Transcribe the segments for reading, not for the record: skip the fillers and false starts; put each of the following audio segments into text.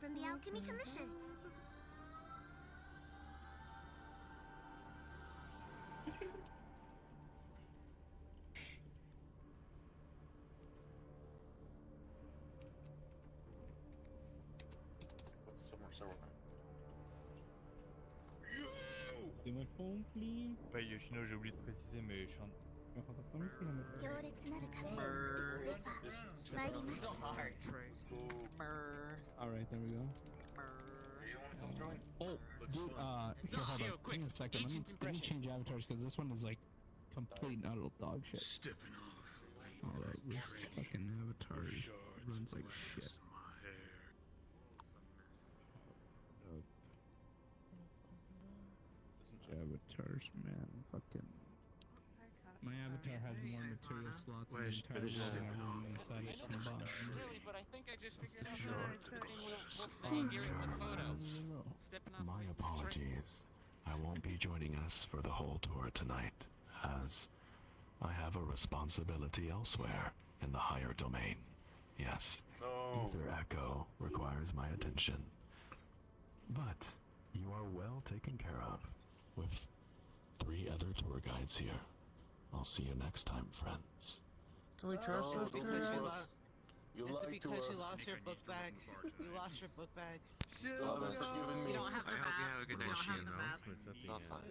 from the Alchemy Commission. C'est ma complice. Ouais, Yoshino, j'ai oublié de préciser, mais je suis en train d'apprendre ici, là, maintenant. Alright, there we go. Oh, dude, here, hold on. Give me a second. Let me change avatars, because this one is like complete and utter dog shit. Stepping off. Alright, this fucking avatar runs like shit. Avatars, man, fucking. My avatar has more material slots than the entire world inside it from the bottom. Really, but I think I just figured out that everything we'll say here in the photos. Stepping off My the apologies. I won't be joining us for the whole tour tonight, as I have a responsibility elsewhere in the higher domain. Yes, Ether Echo requires my attention. But you are well taken care of, with 3 other tour guides here. I'll see you next time, friends. Can we trust this Is it because you lost your book bag? You lost your book bag. You don't have the map. I hope you have a good night. You don't have the map. It's not fine.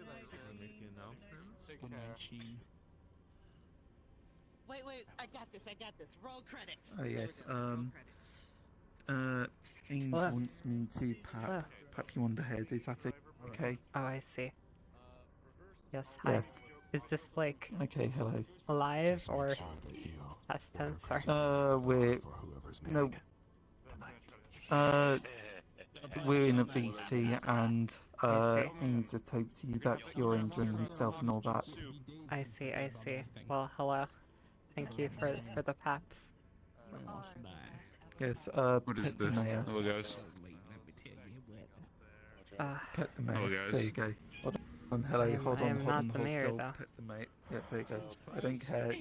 Make the announcements. Take care. Wait, I got this. Roll credits. Oh yes, Roll credits. Ames wants me to pat you on the head, is that it? Okay? Oh, I see. Yes, hi. Yes. Is this like Okay, hello. live or past tense? Sorry. We're... No. We're in a VC and, Ames just hopes that you're enjoying yourself and all that. I see. Well, hello. Thank you for the paps. Yes, What is this? Hello, guys. Pet the mayor. Hello, guys. There you go. Hold on, hello, I am hold on, not the hold mayor, still. though. Pet the mayor. Yeah, there you go. I don't care.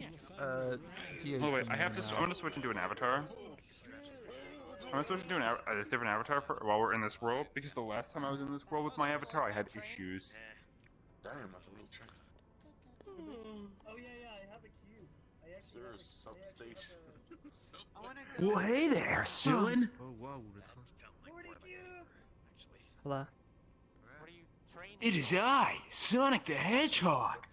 Gio's Oh wait, the I have mayor to. now. I'm gonna switch into an avatar. I'm gonna switch into a different avatar for while we're in this world, because the last time I was in this world with my avatar, I had issues. Damn, that's a little trick. Oh yeah, I have a cube. I actually have a Substation. Well, hey there, Sulan. Oh wow. 40 cube. Hello. What are you training? It is I, Sonic the Hedgehog.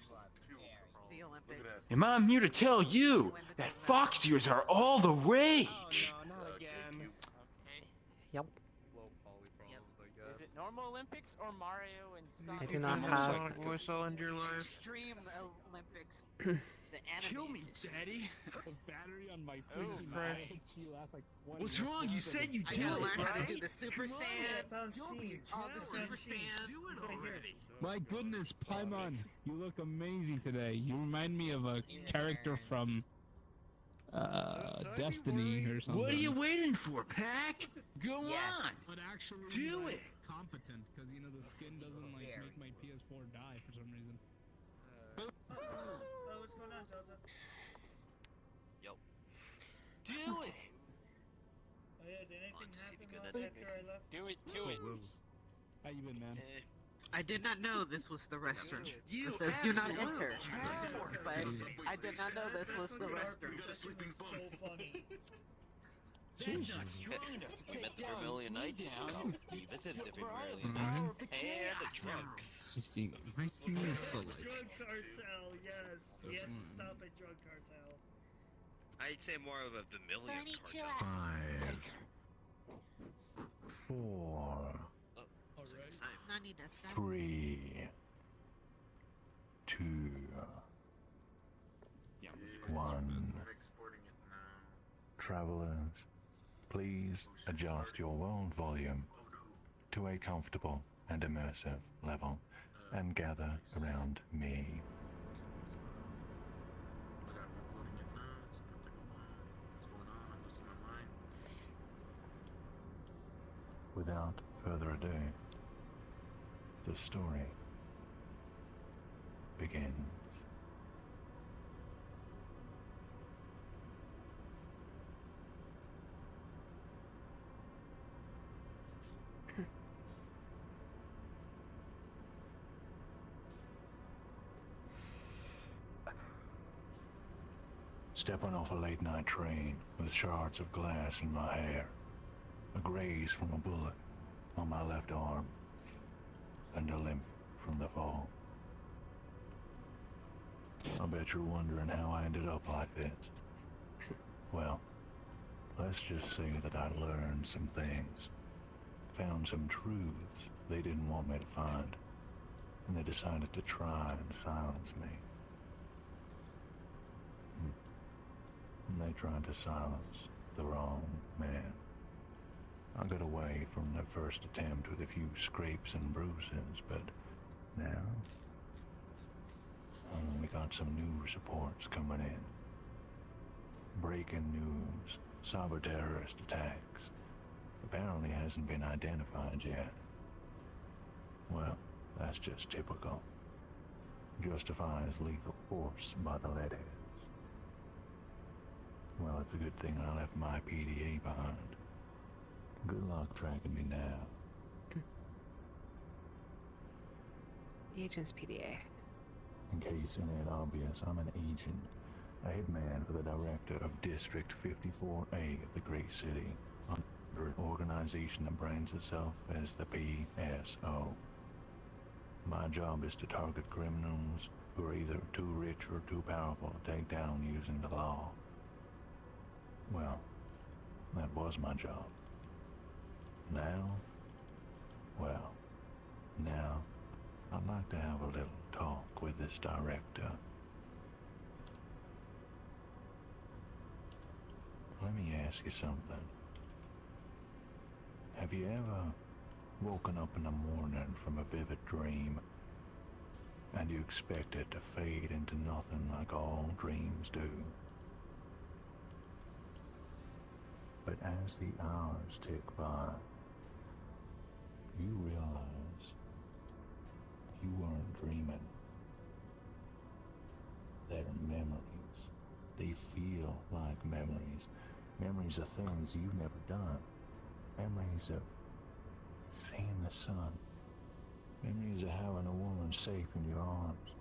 The Olympics. And I'm here to tell you that fox ears are all the rage. Okay. Yep. Is it normal Olympics or Mario and Sonic? I do not have. Sonic voice all into your life. Extreme Olympics. The anime. Kill me, Daddy. The battery on my fresh. lasts like 20 What's wrong? You said you I do gotta it, learn how to do right? the Super Saiyan. Found seeds. All the Super Seeds. Saiyan. Do it already. My goodness, Paimon, you look amazing today. You remind me of a character from Destiny or something. What are you waiting for, Pack? Go Yes. on. But actually, Do like, it. competent, because you know the skin doesn't like make my PS4 die for some reason. Oh, what's going on, Delta? Do it. Oh yeah, did anything happen last after I left? Do it. How you been, man? I did not know this was the restroom. You It says do not absolute enter. coward. But I did not know this was the restroom. This was so funny. That's not strong enough to We met the take down Vermilion me Knights. down. We visited the You're right. Vermilion The Knights. power of the And the chaos drugs. My team is for like. Drug cartel, yes. Yes, stop it, drug cartel. I'd say more of a Vermilion cartel. 5, 4, Second time. Nani desu ka? 3, 2, 1. Exporting it now. Travelers, please adjust your world volume to a comfortable and immersive level and gather around me. But I'm uploading it now. It's gonna take a while. What's going on? I'm losing my mind. Without further ado, the story begins. Stepping off a late-night train with shards of glass in my hair, a graze from a bullet on my left arm, and a limp from the fall. I bet you're wondering how I ended up like this. Well, let's just say that I learned some things, found some truths they didn't want me to find, and they decided to try and silence me. And they tried to silence the wrong man. I got away from the first attempt with a few scrapes and bruises, but now we got some news reports coming in. Breaking news, cyber terrorist attacks. Apparently hasn't been identified yet. Well, that's just typical. Justifies lethal force by the leadheads. Well, it's a good thing I left my PDA behind. Good luck tracking me now. Agent's PDA. In case it ain't obvious, I'm an agent, a hitman for the director of District 54A of the Great City, under an organization that brands itself as the PSO. My job is to target criminals who are either too rich or too powerful to take down using the law. Well, that was my job. Now, well, now, I'd like to have a little talk with this director. Let me ask you something. Have you ever woken up in the morning from a vivid dream and you expect it to fade into nothing like all dreams do? But as the hours tick by, you realize you weren't dreaming. They're memories. They feel like memories. Memories of things you've never done. Memories of seeing the sun. Memories of having a woman safe in your arms.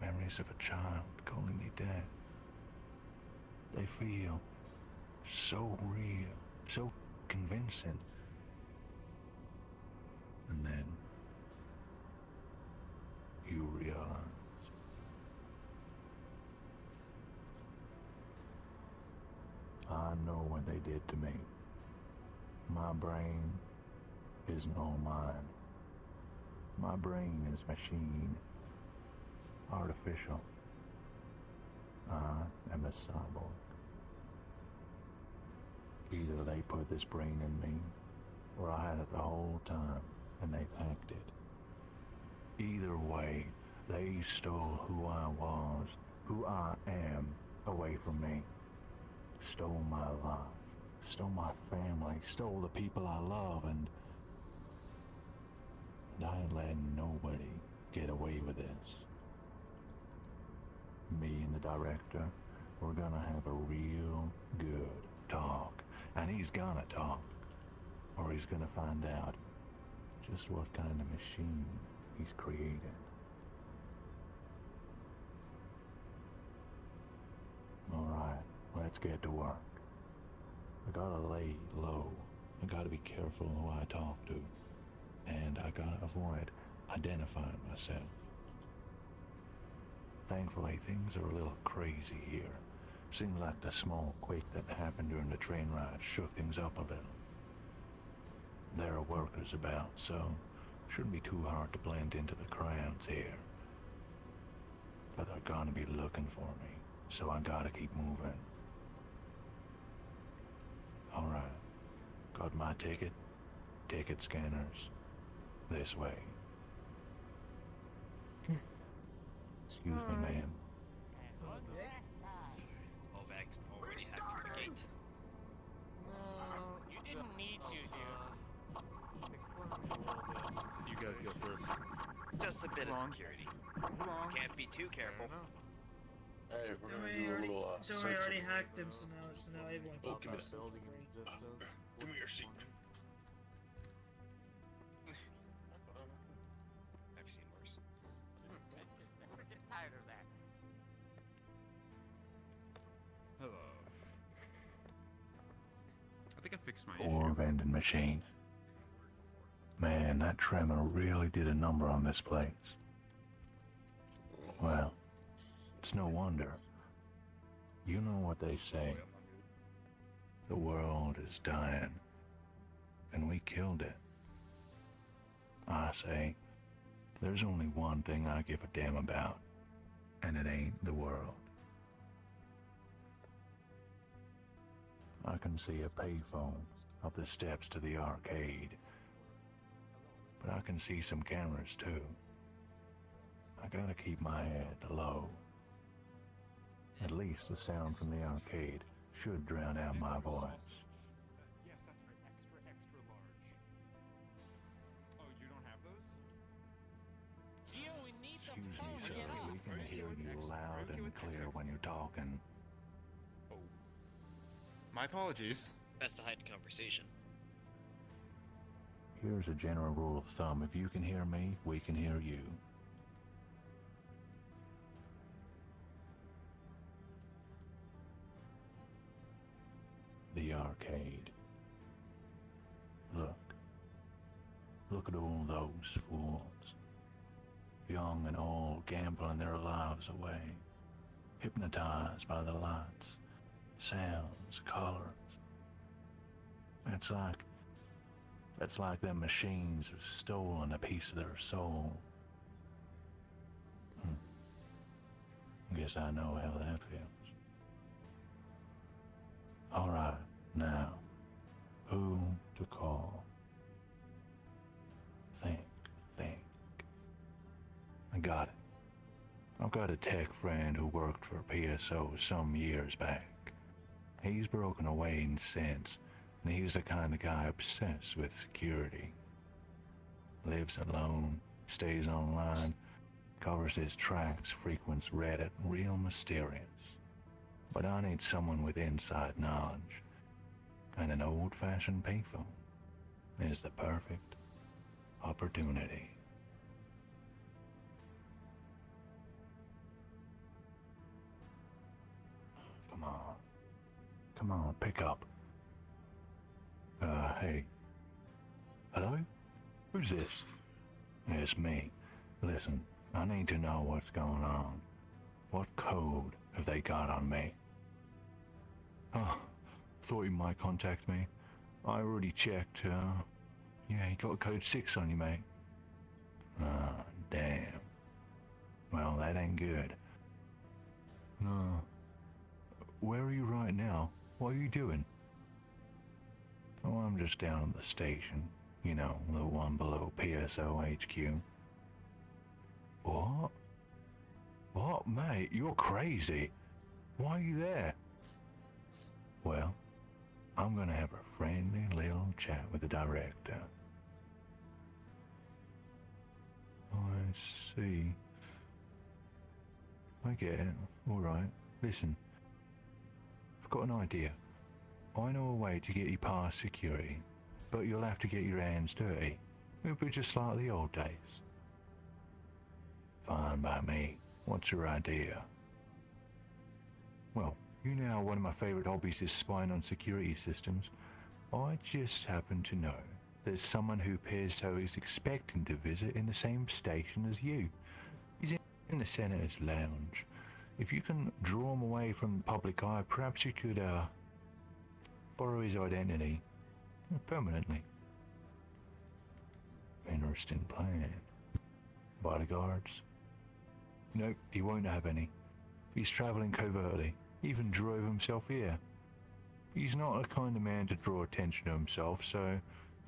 Memories of a child calling you dad. They feel so real, so convincing. And then you realize I know what they did to me. My brain isn't all mine. My brain is machine, artificial. I am a cyborg. Either they put this brain in me, or I had it the whole time, and they've hacked it. Either way, they stole who I was, who I am, away from me. Stole my life, stole my family, stole the people I love, and I ain't letting nobody get away with this. Me and the director, we're gonna have a real good talk. And he's gonna talk, or he's gonna find out just what kind of machine he's created. Alright, let's get to work. I gotta lay low. I gotta be careful who I talk to. And I gotta avoid identifying myself. Thankfully, things are a little crazy here. Seems like the small quake that happened during the train ride shook things up a little. There are workers about, so shouldn't be too hard to blend into the crowds here. But they're gonna be looking for me, so I gotta keep moving. Alright, got my ticket? Ticket scanners. This way. Excuse me, ma'am. Ovag's already hacked your gate. You didn't need to, dude. You guys go first. Just a bit of security. Can't be too careful. Hey, we're Don't gonna worry, do a little don't worry, I already hacked him, so now everyone Oh, can give me that. building in existence. Give me your seat. I've seen worse. Never get tired of that. fix my Poor vending machine. Man, that tremor really did a number on this place. Well, it's no wonder. You know what they say. The world is dying, and we killed it. I say, there's only one thing I give a damn about, and it ain't the world. I can see a payphone up the steps to the arcade, but I can see some cameras too. I gotta keep my head low. At least the sound from the arcade should drown out my voice. Yes, that's right. Extra, extra large. Oh, you don't have those? Gio, we need the Excuse phone. me, sir. Get off. We can hear you loud and clear when you're talking. Oh. My apologies. Best to hide the conversation. Here's a general rule of thumb. If you can hear me, we can hear you. The arcade. Look. Look at all those fools. Young and old gambling their lives away. Hypnotized by the lights, sounds, colors. That's like them machines have stolen a piece of their soul. Guess I know how that feels. All right, now, who to call? Think. I got it. I've got a tech friend who worked for PSO some years back. He's broken away in since, and he's the kind of guy obsessed with security. Lives alone, stays online, covers his tracks, frequents Reddit, real mysterious. But I need someone with inside knowledge, and an old-fashioned payphone is the perfect opportunity. Come on, pick up. Hey. Hello? Who's this? It's me. Listen, I need to know what's going on. What code have they got on me? Oh, thought you might contact me. I already checked, yeah, you got code 6 on you, mate. Ah, damn. Well, that ain't good. No. Where are you right now? What are you doing? Oh, I'm just down at the station. You know, the one below PSO HQ. What? What, mate? You're crazy. Why are you there? Well, I'm gonna have a friendly little chat with the director. I see. I get it. Alright. Listen. I've got an idea. I know a way to get you past security, but you'll have to get your hands dirty. It'll be just like the old days. Fine by me. What's your idea? Well, you know how one of my favorite hobbies is spying on security systems. I just happen to know there's someone who PSO is expecting to visit in the same station as you. He's in the Senator's lounge. If you can draw him away from the public eye, perhaps you could, borrow his identity permanently. Interesting plan. Bodyguards? Nope, he won't have any. He's traveling covertly. Even drove himself here. He's not the kind of man to draw attention to himself, so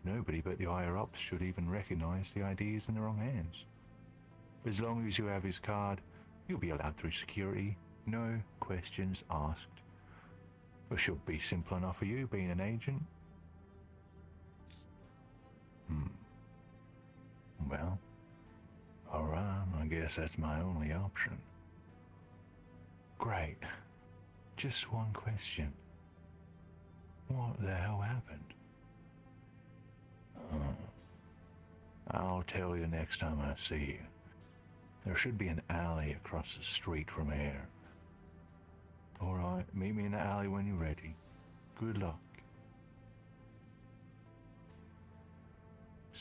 nobody but the higher-ups should even recognize the ID is in the wrong hands. As long as you have his card, you'll be allowed through security. No questions asked. It should be simple enough for you, being an agent. Well, alright, I guess that's my only option. Great. Just one question. What the hell happened? I'll tell you next time I see you. There should be an alley across the street from here. Alright, meet me in the alley when you're ready. Good luck.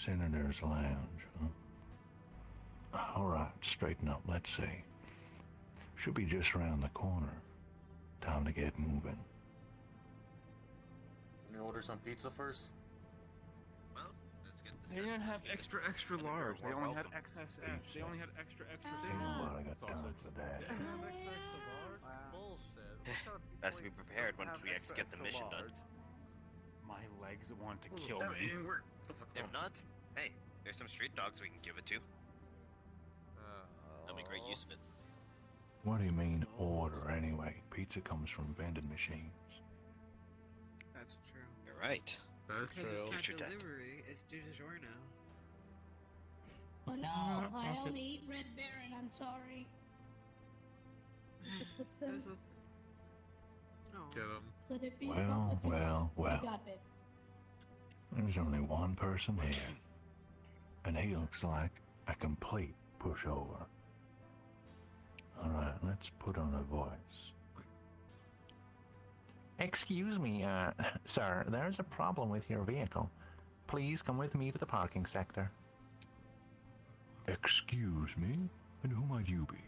Senator's Lounge, huh? Alright, straighten up, let's see. Should be just around the corner. Time to get moving. Can you order some pizza first? Well, let's get this. They didn't have extra large. They only had XSS. They only had extra Ain't nobody got time for that. Best to be prepared once we get the mission done. My legs want to kill me. If not, hey, there's some street dogs we can give it to. That'll be great use of it. What do you mean order anyway? Pizza comes from vending machines. That's true. You're right. That's Because true. it's True not that. delivery, it's DiGiorno. Uh, Oh no, I okay. only eat Red Baron, I'm sorry. There's a... Oh. Get him. Could it be Well, okay. well, I well. got it. There's only one person here. And he looks like a complete pushover. Alright, let's put on a voice. Excuse me, sir, there's a problem with your vehicle. Please come with me to the parking sector. Excuse me? And who might you be?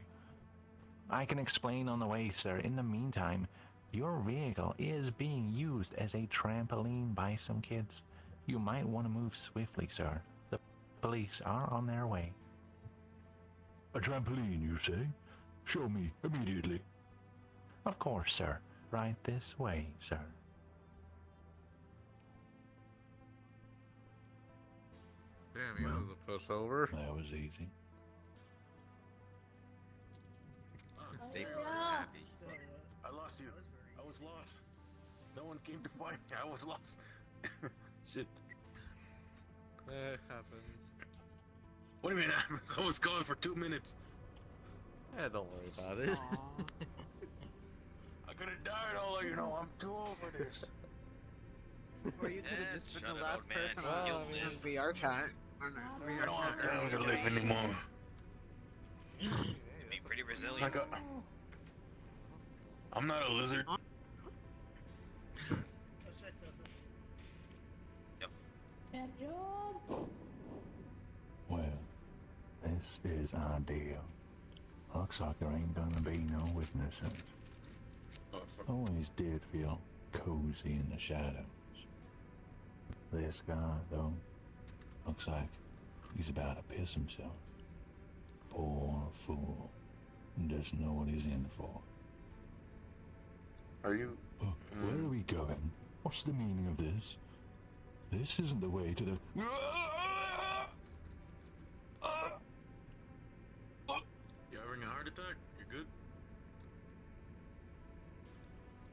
I can explain on the way, sir. In the meantime, your vehicle is being used as a trampoline by some kids. You might want to move swiftly, sir. The police are on their way. A trampoline, you say? Show me immediately. Of course, sir. Right this way, sir. Damn, he Well, was a pushover. That was easy. Staples is happy. I lost you. I was lost. No one came to find me. I was lost. Shit. It happens. What do you mean happens? I was gone for 2 minutes. Yeah, don't worry about it. I could have died, all of you know. I'm too old for this. Or you could have just shut been the it last out, man. person You'll on live. VR chat. On VR I don't have chat time to earlier. live anymore. Be pretty resilient. I'm not a lizard. Bad job. Well, this is ideal. Looks like there ain't gonna be no witnessing. Always did feel cozy in the shadows. This guy, though, looks like he's about to piss himself. Poor fool. Doesn't know what he's in for. Are you? Where are we going? What's the meaning of this? This isn't the way to the... You having a heart attack? You good?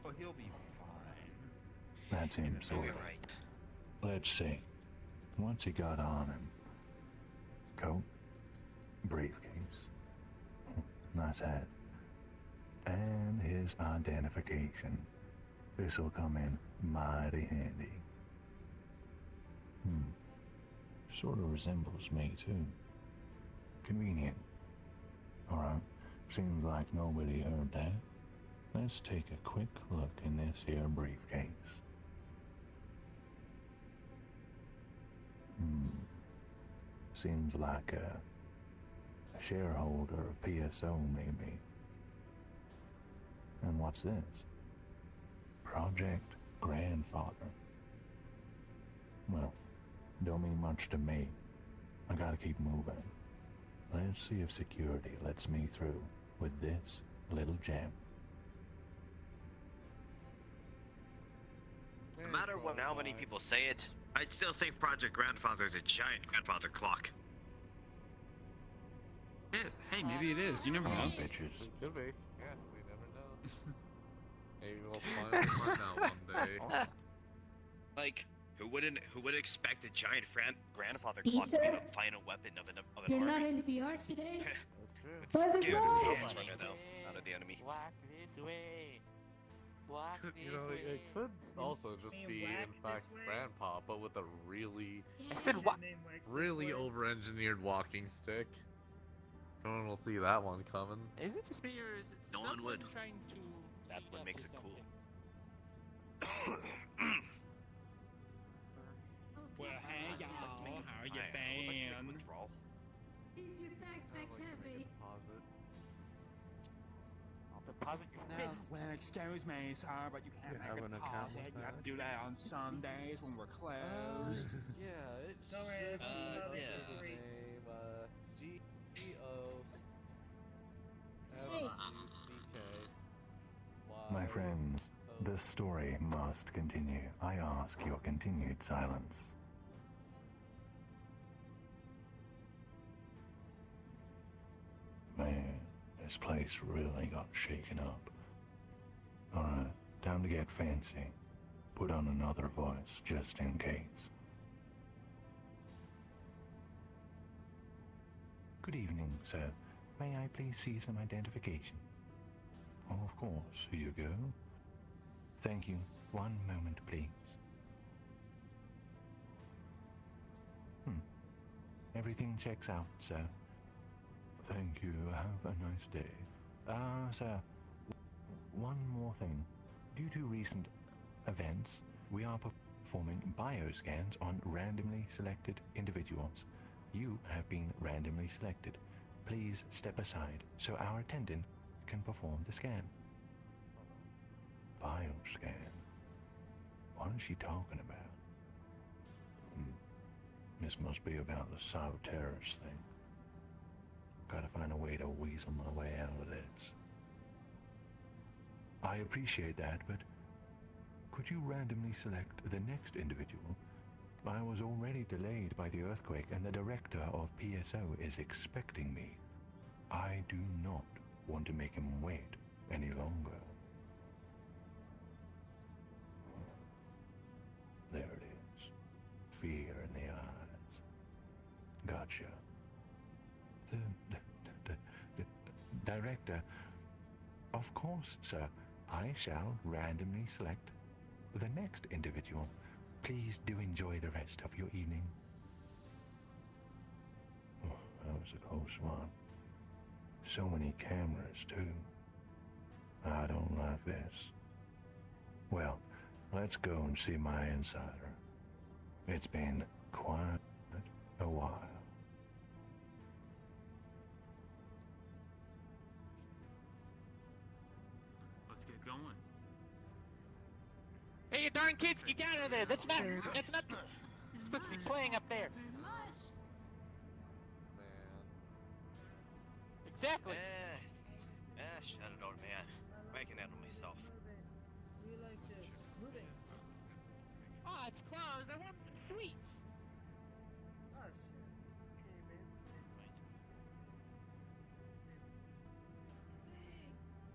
Oh, he'll be fine. That's him, sort of. Right. Let's see. Once he got on him. Coat. Briefcase. Nice hat. And his identification. This'll come in mighty handy. Sort of resembles me, too. Convenient. Alright. Seems like nobody heard that. Let's take a quick look in this here briefcase. Seems like a shareholder of PSO, maybe. And what's this? Project Grandfather. Well, don't mean much to me. I gotta keep moving. Let's see if security lets me through with this little gem. No matter how many people say it, I'd still think Project Grandfather's a giant grandfather clock. Yeah, hey, maybe it is. You never know. Bitches. It could be. Yeah, we never know. Maybe we'll finally find out one day. Like, who would expect a giant grandfather clock to be the final weapon of an You're not army? in VR today? That's true. It's scared the go! hands runner though, not of the enemy. Walk this way. Walk this You know, way. it could also just be, in fact, Grandpa, but with a really, I said what? really over-engineered walking stick. No one will see that one coming. Is it just me or is it No one would. trying to... That's what makes it cool. Well, hey y'all, how you Is your backpack heavy? Deposit. I'll deposit your fist. Well, excuse me, sir, but you can't have make an a account deposit. with You have to us? do that on Sundays when we're closed. Yeah, it Don't worry, should it's be yeah. under the name G-O-F-U-C-K. My friends, the story must continue. I ask your continued silence. Man, this place really got shaken up. Alright, time to get fancy. Put on another voice, just in case. Good evening, sir. May I please see some identification? Oh, of course. Here you go. Thank you. One moment, please. Everything checks out, sir. Thank you. Have a nice day. Sir, one more thing. Due to recent events, we are performing bioscans on randomly selected individuals. You have been randomly selected. Please step aside so our attendant can perform the scan. Bioscan? What is she talking about? This must be about the cyber terrorist thing. Gotta find a way to weasel my way out of this. I appreciate that, but could you randomly select the next individual? I was already delayed by the earthquake, and the director of PSO is expecting me. I do not want to make him wait any longer. There it is. Fear in the eyes. Gotcha. The director. Of course, sir. I shall randomly select the next individual. Please do enjoy the rest of your evening. Oh, that was a close one. So many cameras, too. I don't like this. Well, let's go and see my insider. It's been quite a while. Let's get going. Hey, you darn kids, get down out of there! That's not supposed to be playing up there. Exactly. Shut it, old man. I can handle myself. Oh, it's closed. I want some sweets.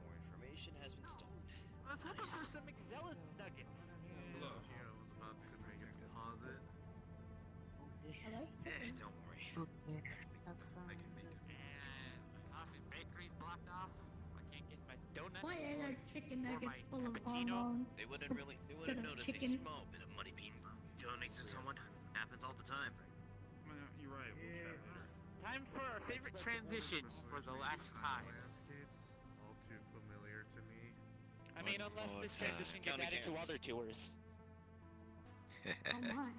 More information has been stolen. I was hoping for some McZellan's nuggets. Look, here, I was about to make a deposit. Don't worry. I can make it. My coffee bakery's blocked off. I can't get my donuts. Why are there chicken or nuggets my full of cappuccino. hormones? They wouldn't Instead of notice chicken. a small bit of money being donated to someone. Happens all the time. You're right. Time for our favorite transition for the last time. Landscapes, all too familiar to me. I mean, unless this transition gets county added to cans. other tours. Oh my.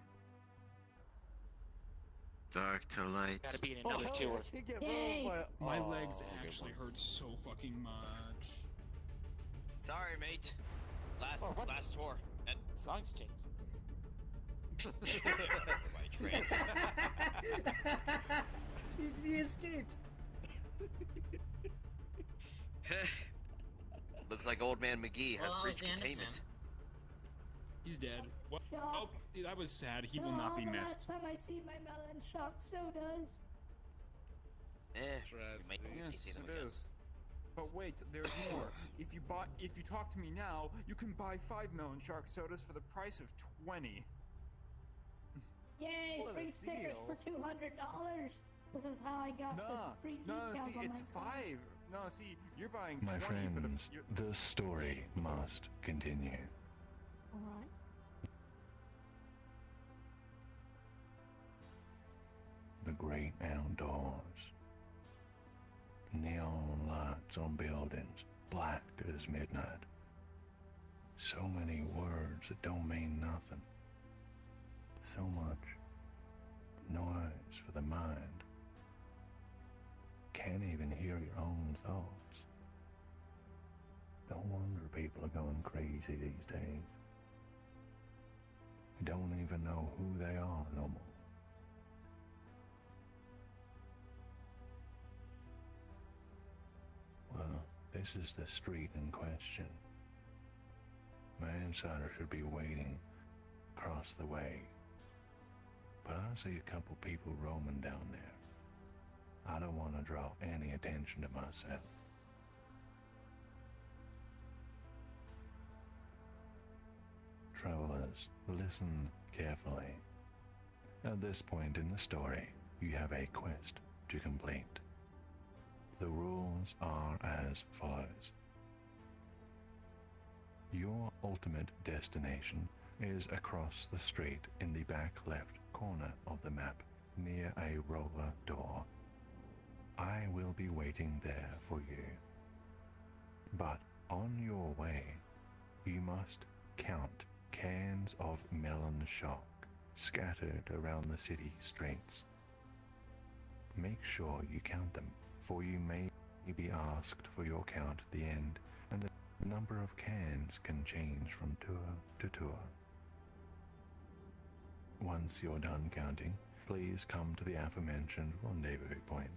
Dark to light. Gotta be in another tour. Yay! My legs actually hurt so fucking much. Sorry, mate. Last tour. Songs changed. My train. He escaped. Looks like old man McGee has breached containment. He's dead. What? Shock. Oh, that was sad. He will not be the missed. last time I see my melon shock sodas. You might Yes, see them it again. is. But wait, there's more. If you talk to me now, you can buy 5 melon shark sodas for the price of 20. Yay! What a Free stickers deal. for $200. This is how I got the free decals See, on it's my car. 5. No, see, you're buying My 20 for the. friends, the story must continue. Alright. The great outdoors. Neon lights on buildings, black as midnight. So many words that don't mean nothing. So much noise for the mind. can't even hear your own thoughts. No wonder people are going crazy these days. You don't even know who they are no more. Well, this is the street in question. My insider should be waiting across the way. But I see a couple people roaming down there. I don't want to draw any attention to myself. Travelers, listen carefully. At this point in the story, you have a quest to complete. The rules are as follows. Your ultimate destination is across the street in the back left corner of the map, near a roller door. I will be waiting there for you. But on your way, you must count cans of melon shock scattered around the city streets. Make sure you count them, for you may be asked for your count at the end, and the number of cans can change from tour to tour. Once you're done counting, please come to the aforementioned rendezvous point.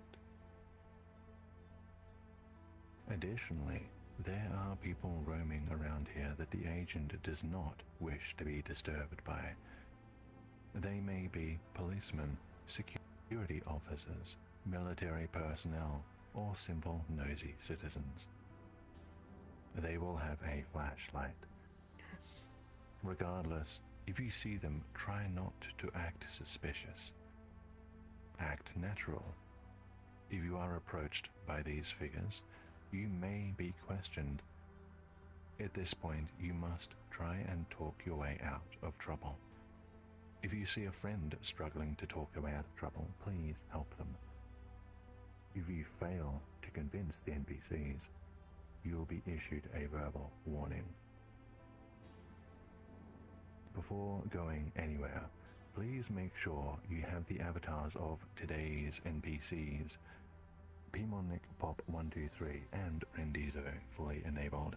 Additionally, there are people roaming around here that the agent does not wish to be disturbed by. They may be policemen, security officers, military personnel, or simple nosy citizens. They will have a flashlight. Regardless, if you see them, try not to act suspicious. Act natural. If you are approached by these figures, you may be questioned. At this point, you must try and talk your way out of trouble. If you see a friend struggling to talk their way out of trouble, please help them. If you fail to convince the NPCs, you'll be issued a verbal warning. Before going anywhere, please make sure you have the avatars of today's NPCs, Pimonic Pop 123 and Rendizo fully enabled.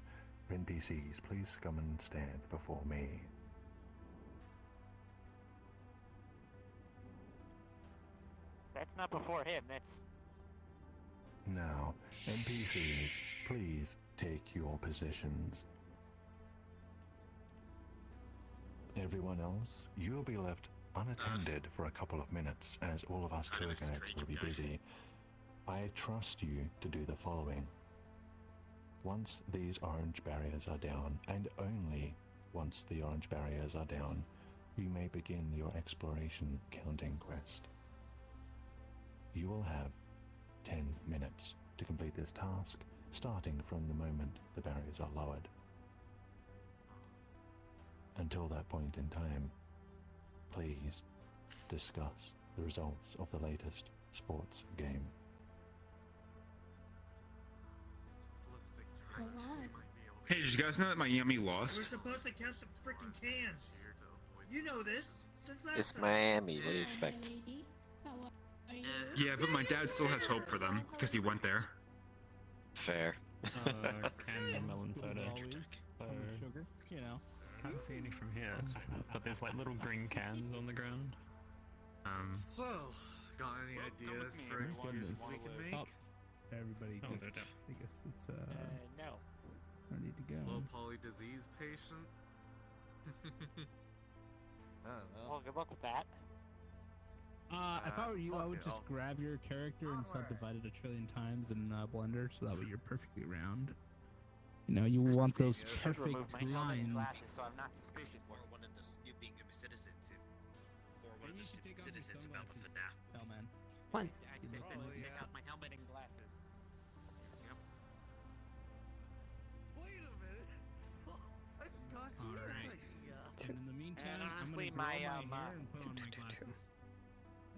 NPCs, please come and stand before me. That's not before him, that's... Now, NPCs, please take your positions. Everyone else, you will be left unattended for a couple of minutes, as all of us tour guides will be busy. I trust you to do the following. Once these orange barriers are down, and only once the orange barriers are down, you may begin your exploration counting quest. You will have 10 minutes to complete this task, starting from the moment the barriers are lowered. Until that point in time, please discuss the results of the latest sports game. Hey, did you guys know that Miami lost? We're supposed to count the freaking cans. You know this. Since last It's time. Miami. What do you expect? Yeah, but my dad still has hope for them because he went there. Fair. Can of melon soda. Sugar, you know. Can't see any from here, but there's like little green cans on the ground. So, got any ideas for excuses we can make? Everybody just, I guess it's, no. I need to go. Low poly disease patient? I don't know. Well, good luck with that. If I were you, I would just grab your character and subdivide it a trillion times in Blender, so that way you're perfectly round. You know, you want those perfect lines. So I'm not suspicious. Or one of the you being good citizens, or one of the stupid citizens about the FNAF. Hell, man. What? I take out my helmet and glasses. Yep. Wait a minute. I just got you. Alright. And in the meantime, And honestly, I'm gonna my, grow my hair and put on my glasses.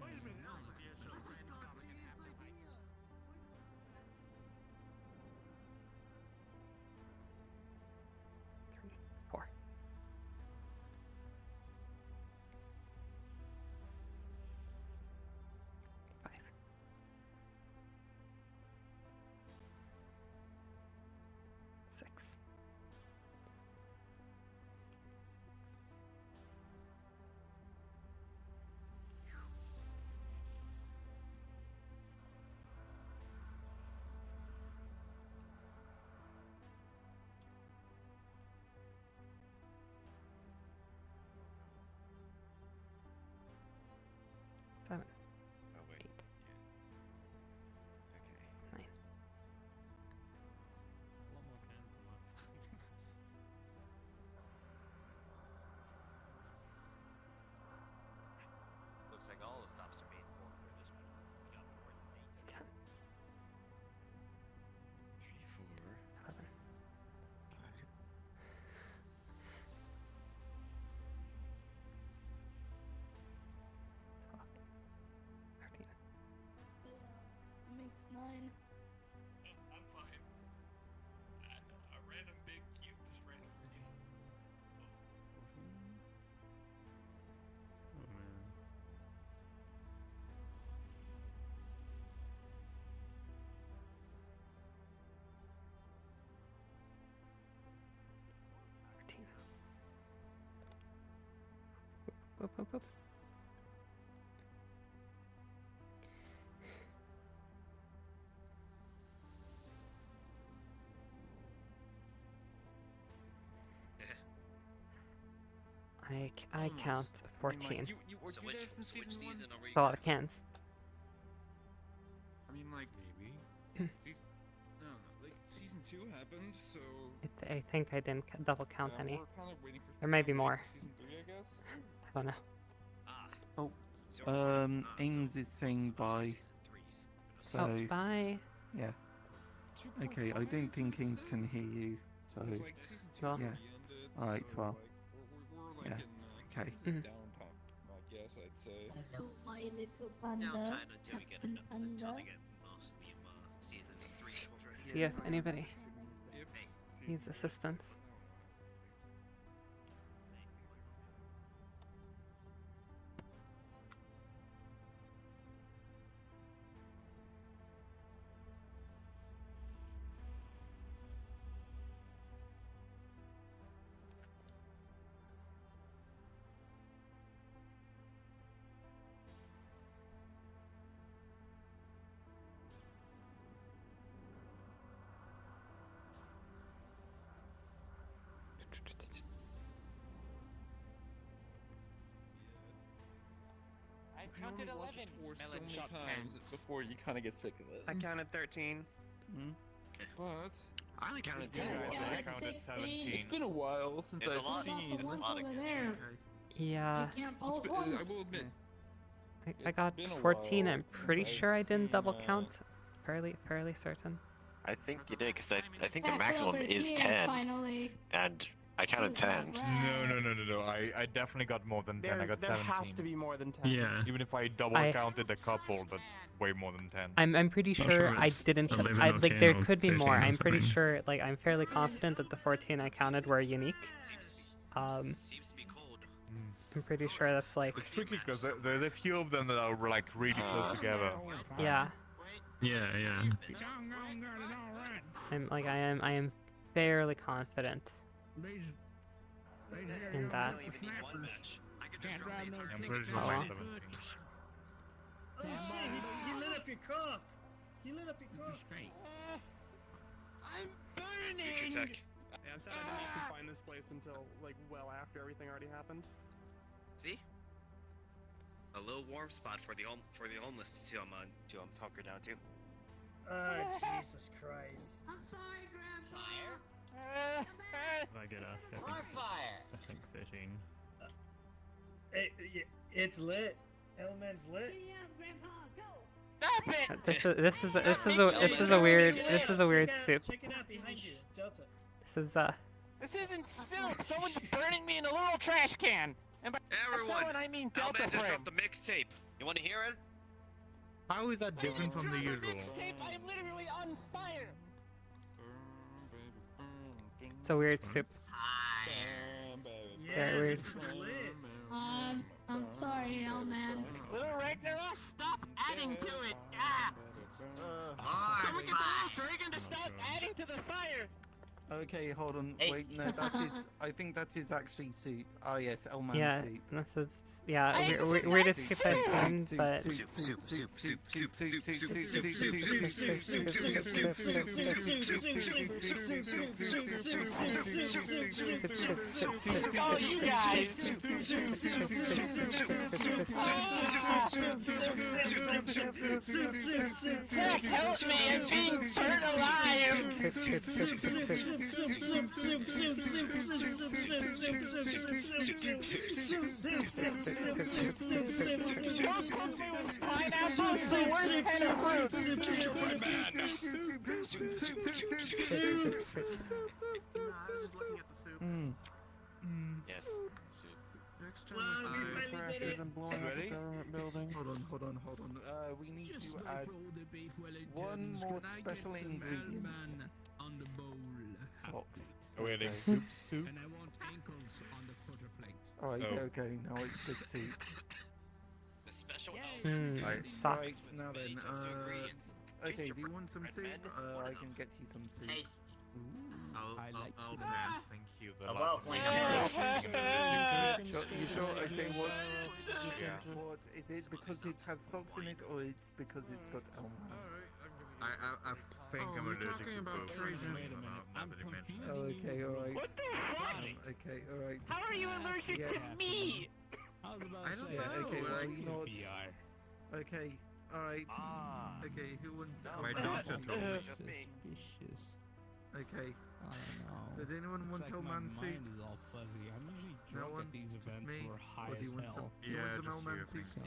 Wait a minute. 6. Seven. Oh, wait. 8. Yeah. 9. One more can from us. Looks like all the stops are being forward for this one. We got more than 8. 10. 3, 4. 11. 12. 13. So, it makes 9. I'm fine. A random big cube just ran through you. Oh man. Whoop, whoop, whoop. I count 14. So which season are we? That's a lot of cans. I mean, like, maybe. Season, no, like, season 2 happened, so... I think I didn't double count any. We're kind of waiting for There may be more. season 3, I guess. I don't know. Oh, Ames is saying bye. So, Oh, bye. yeah. Okay, I don't think Ames can hear you, so, Like, season 2 yeah. already ended, Alright, so, well, we're like, yeah, okay. in downtime, I guess I'd say. Hello, my little panda. Downtime until we get Captain until Panda. they get mostly season 3 children. See if anybody needs assistance. I counted 11 So many shot times cans. before you kind of get sick of it. I counted 13. But I only counted 10. I counted 17. it's been a while since It's a I've lot. seen. The ones lot of over kids. there. Yeah. You can't It's both been- ones. I will admit. I got been a 14. while I'm pretty since sure I I've didn't seen, double count. Fairly certain. I think you did, because I think the Back maximum over is here, 10. Finally. And I counted 10. No. I definitely got more than 10. I got 17. There has to be more than 10. Yeah. Even if I double counted a couple, that's way more than 10. I'm pretty sure I didn't. Like there could be more. I'm pretty sure. Like I'm fairly confident that the 14 I counted were unique. Seems to be cold. I'm pretty sure that's like. It's tricky because there's a few of them that are like really close together. Yeah. Yeah. I am fairly confident in that. I'm pretty sure Oh, well. like 17. Oh shit, he lit up your cock! He lit up your cock! I'm burning! Future tech. Yeah, I'm sad I didn't need to find this place until, like, well after everything already happened. See? A little warm spot for the homeless to hunker down to. Oh, Jesus Christ. I'm sorry, Grandpa. If I get us, More fire! I think 13. It's lit. Element's lit. Giddy up, Grandpa, go! Stop it! This is a weird soup. Check it out behind you, Delta. This is This isn't soup! Someone's burning me in a little trash can! And by someone, I mean Delta Elman just Frame. dropped the mixtape. You want to hear it? How is that different from the usual? Mixtape, I am literally on fire! it's a weird soup. Yeah, Very weird. this is lit. I'm sorry, Elman. Little Ragnaros, stop adding to it! Ah! Someone get the little dragon to stop adding to the fire! Okay, hold on. Wait, no, that is. I think that is actually soup. Oh yes, Elman Yeah, soup. this is we're just soup I assumed, but Oh, you guys! Zach, help me! I'm being burnt alive! Don't cook me with pineapple, it's the worst kind of fruit! I was just looking at the soup. Yes. Next time Ready? Hold on. We need to add one more special ingredient. On the bowl. Socks. Waiting. Okay. Soup. And I want ankles on the quarter plate. Alright, Oh. okay, now it's good soup. The special Right, socks. now then, okay, do you want some soup? I can get you some soup. I'll pass. Thank you. The About last one. You sure? Okay, what? Yeah. What is it? Because it has socks in it, or it's because it's got Elman? I think I'm allergic talking to about both. Trajan. Now that you mention it. Oh, okay, alright. What the fuck? Okay, alright. How are you allergic to me? I was about I to don't say, know. Okay, well, you know what? PR. Okay, alright. Okay, who wants My Elman? doctor told me. Suspicious. Okay. I don't know. Does anyone want Looks like Elman my soup? mind is all fuzzy. I'm usually No drunk one? at these Just events me? or high Or do you as want hell. some? Do you want some just Elman you, soup? So,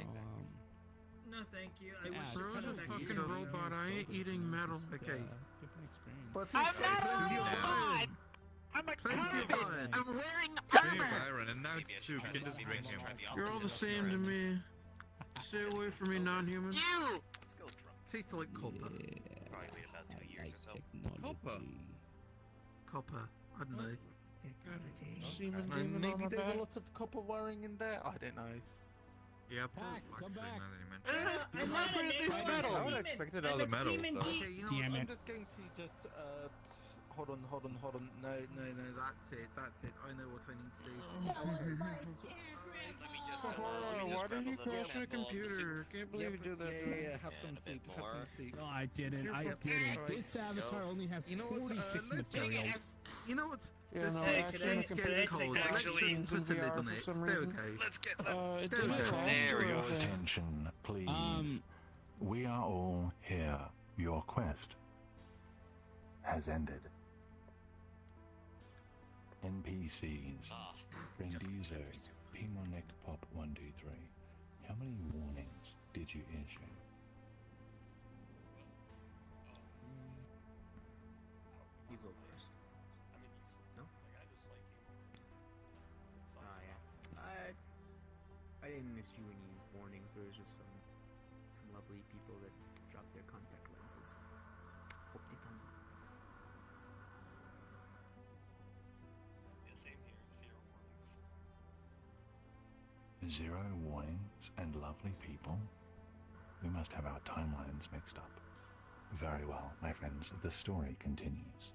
No, thank you. I Yeah, wish it's Bro's kind a of fucking sure. robot. I ain't eating metal. Okay. different experience. But I'm it's not a plenty of robot! iron. I'm a Plenty of carbon! iron. I'm wearing Plenty of armor! iron, and now it's soup. You can just drink him. You're all the same to me. Stay away from me, non-human. You! Tastes like copper. Probably wait about 2 years or so. Technology. Copper. I don't know. Semen demon Maybe on my there's back. a lot of copper wiring in there. I don't know. Yeah, Back, come actually, back. now that you mention it. I'm not Remember a this neighbor, metal. I'm a I would seaman. expected I'm all a the metals, seaman though. demon. Okay, you know Damn what? it. I'm just going to just hold on. No, that's it. I know what I need to do. Why did you crash my computer? Can't believe you did that. to me. Yeah. Have some soup. Have some soup. No, I didn't. Yep. This avatar only has You know what? 46 Let's take materials. You know what? Yeah, The no, soup actually, gets cold. Let's Actually- just put a lid on it. For some There we reason. go. Let's get It There didn't we go. crash There or we go. anything. Attention, please. Um, We are all here. Your quest has ended. NPCs. Rendizo, Pimonic Pop 123. How many warnings did you issue? You go first. No? Yeah. I didn't issue any warnings. There was just some lovely people that dropped their contact lenses. Hope they found them. Zero warnings and lovely people? We must have our timelines mixed up. Very well, my friends, the story continues.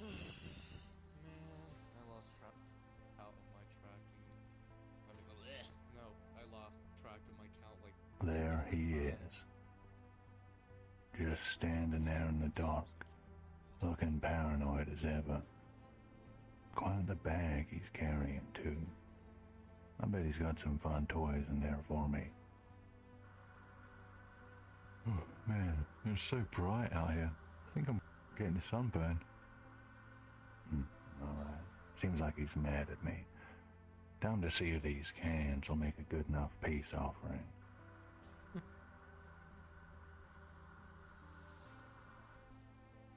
Man, I lost track out of my tracking. No, I lost track of my count like. There he is. Just standing there in the dark, looking paranoid as ever. Quite the bag he's carrying, too. I bet he's got some fun toys in there for me. Oh, man, it's so bright out here. I think I'm getting a sunburn. Alright. Seems like he's mad at me. Down to see if these cans will make a good enough peace offering.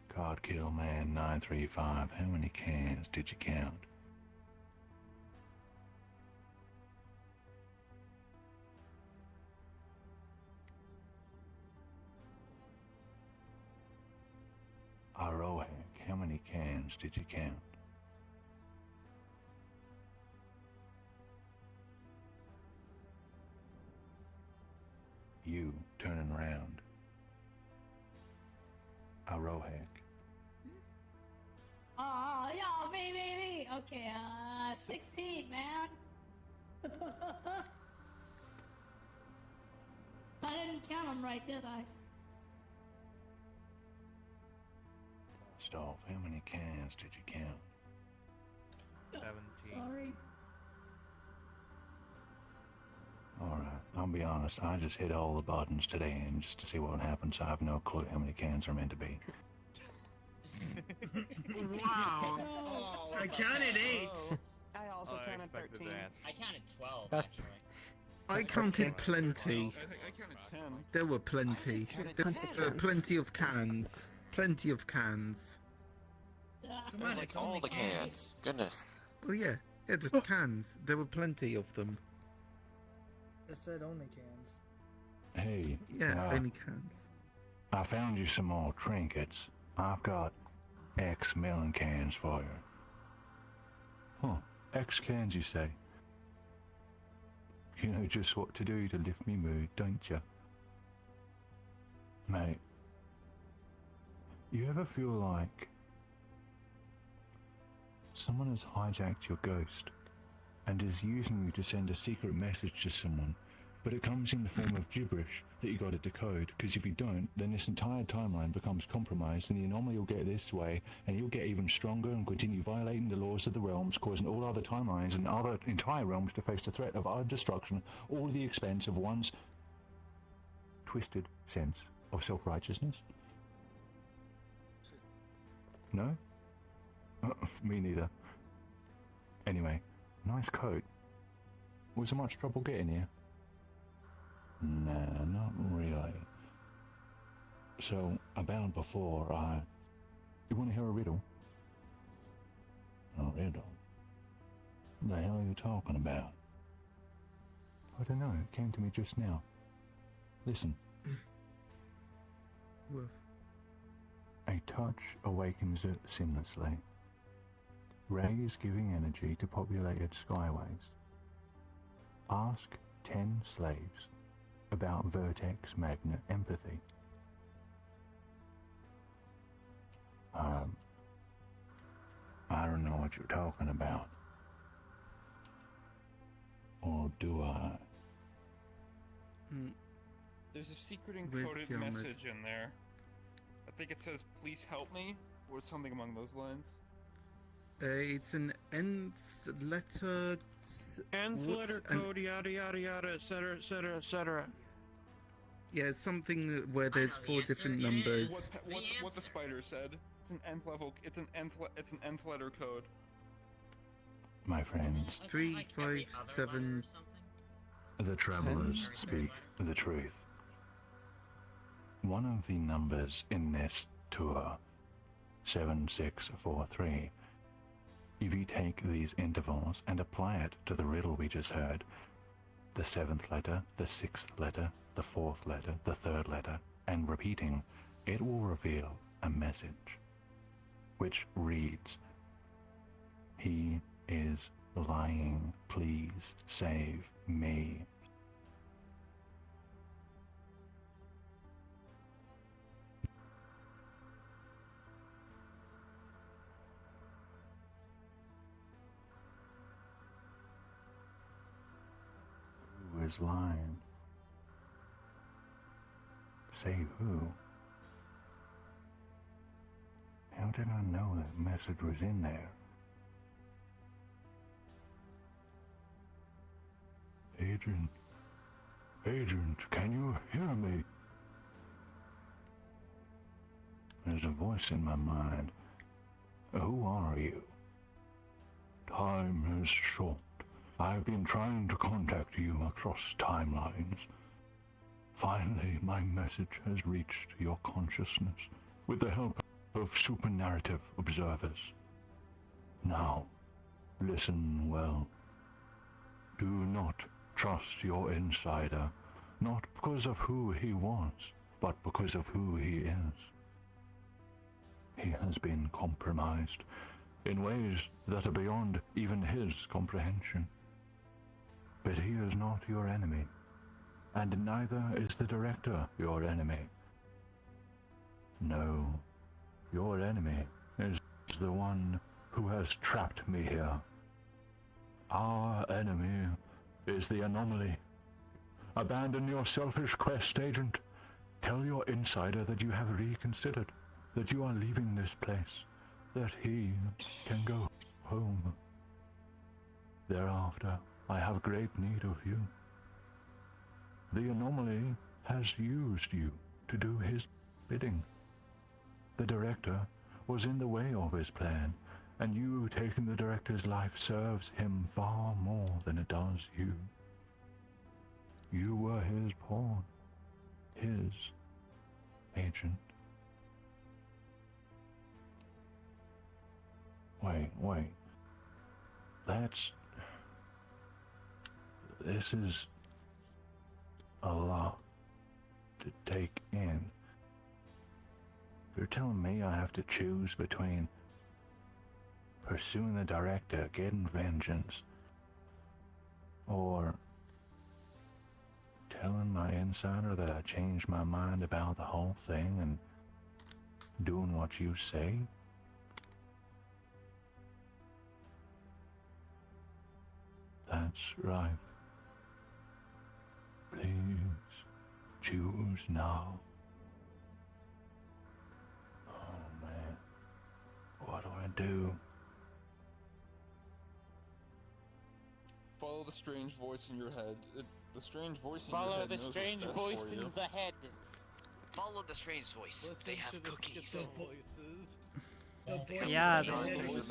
Card Kill Man 935, how many cans did you count? Arohek, how many cans did you count? You turning around. Arohek, Yeah, me. Okay, 16, man. I didn't count them right, did I? Stop. How many cans did you count? 17. Sorry. Alright, I'll be honest, I just hit all the buttons today and just to see what happens. I have no clue how many cans are meant to be. Wow! I counted 8. I also counted 13. I counted 12, Gosh. actually. I counted plenty. I counted 10. There were plenty. There were plenty of cans. Plenty of cans. Come on, it's all the cans. Goodness. Well, yeah, just cans. There were plenty of them. It said only cans. Hey. Yeah, only cans. I found you some more trinkets. I've got X melon cans for you. Huh. X cans, you say? You know just what to do to lift me mood, don't you? Mate, you ever feel like someone has hijacked your ghost and is using you to send a secret message to someone, but it comes in the form of gibberish that you got to decode, because if you don't, then this entire timeline becomes compromised and the anomaly will get this way and you'll get even stronger and continue violating the laws of the realms, causing all other timelines and other entire realms to face the threat of utter destruction, all at the expense of one's twisted sense of self-righteousness. No? Me neither. Anyway, nice coat. Was there much trouble getting here? Nah, not really. So, about before, You want to hear a riddle? A riddle? The hell are you talking about? I don't know, it came to me just now. Listen. Woof. A touch awakens it seamlessly. Rays giving energy to populated skyways. Ask 10 slaves about vertex magnet empathy. I don't know what you're talking about. Or do I? There's a secret Where's encoded the omelet? message in there. I think it says, please help me, or something along those lines. It's an nth letter. Nth letter code, yada yada yada, etc, etc, etc. Yeah, something where there's 4 different numbers. What the spider said. It's an nth level. It's an nth letter code. My friends, 3, 5, 7. the travelers speak the truth. One of the numbers in this tour, 7643, if you take these intervals and apply it to the riddle we just heard, the 7th letter, the 6th letter, the 4th letter, the 3rd letter, and repeating, it will reveal a message, which reads, "He is lying, please save me." Who is lying? Save who? How did I know that message was in there? Agent, can you hear me? There's a voice in my mind. Who are you? Time is short. I've been trying to contact you across timelines. Finally, my message has reached your consciousness with the help of supernarrative observers. Now, listen well. Do not trust your insider, not because of who he was, but because of who he is. He has been compromised in ways that are beyond even his comprehension. But he is not your enemy, and neither is the director your enemy. No, your enemy is the one who has trapped me here. Our enemy is the anomaly. Abandon your selfish quest, Agent. Tell your insider that you have reconsidered, that you are leaving this place, that he can go home. Thereafter, I have great need of you. The anomaly has used you to do his bidding. The director was in the way of his plan, and you taking the director's life serves him far more than it does you. You were his pawn, his agent. Wait. This is a lot to take in. You're telling me I have to choose between pursuing the director, getting vengeance, or telling my insider that I changed my mind about the whole thing and doing what you say? That's right. Please choose now. Oh man, what do I do? Follow the strange voice in your head. The strange voice in your Follow head the knows what's strange best voice for in you. the head. Follow the strange voice. They have cookies. Yeah, the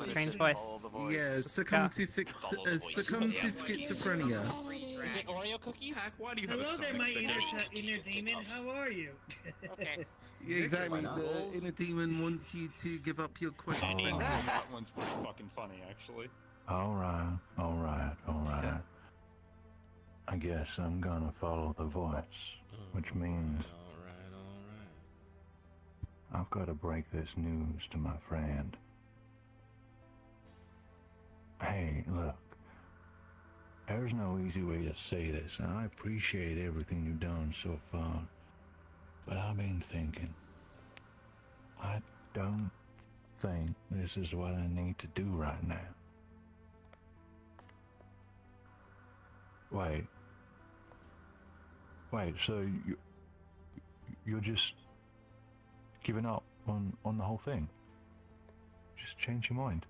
strange voice. Yeah, succumb to schizophrenia. Is it Oreo cookies? Hello there, my inner demon. How are you? Okay. Yeah, exactly. The inner demon wants you to give up your quest. That one's pretty fucking funny, actually. Alright. I guess I'm gonna follow the voice, which means I've got to break this news to my friend. Hey, look, there's no easy way to say this, and I appreciate everything you've done so far, but I've been thinking, I don't think this is what I need to do right now. Wait, so you're just giving up on the whole thing? Just change your mind?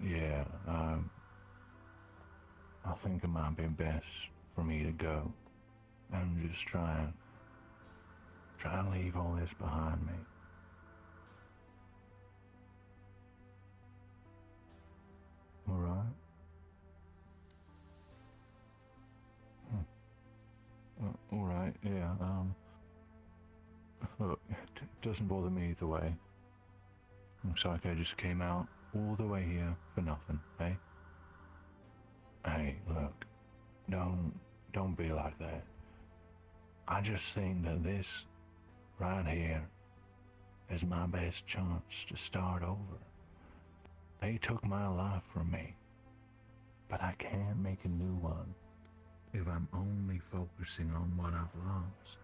Yeah, I think it might be best for me to go and just try and leave all this behind me. Alright? Alright, yeah, look, it doesn't bother me either way. Looks like I just came out all the way here for nothing, eh? Hey, look, don't be like that. I just think that this right here is my best chance to start over. They took my life from me, but I can't make a new one if I'm only focusing on what I've lost.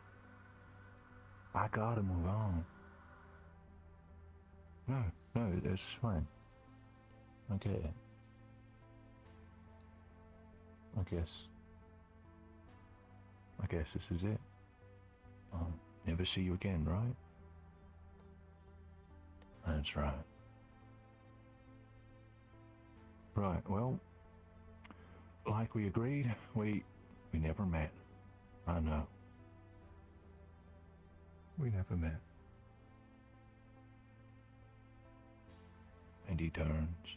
I gotta move on. No, it's fine. Okay. I guess this is it. Never see you again, right? That's right. Right, well, like we agreed, we never met. I know. We never met. And he turns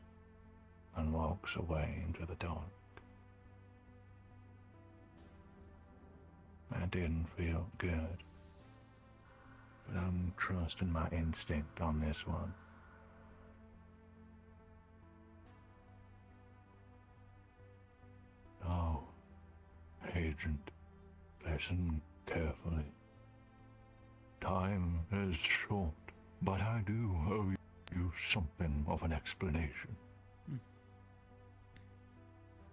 and walks away into the dark. I didn't feel good, but I'm trusting my instinct on this one. Oh, Agent, listen carefully. Time is short, but I do owe you something of an explanation.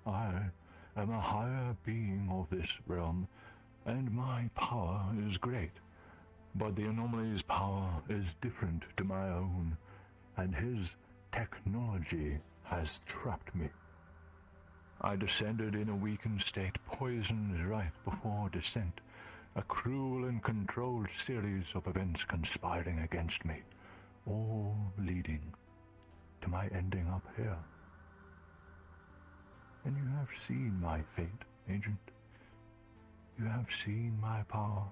I am a higher being of this realm, and my power is great. But the anomaly's power is different to my own, and his technology has trapped me. I descended in a weakened state, poisoned right before descent, a cruel and controlled series of events conspiring against me, all leading to my ending up here. And you have seen my fate, Agent. You have seen my power.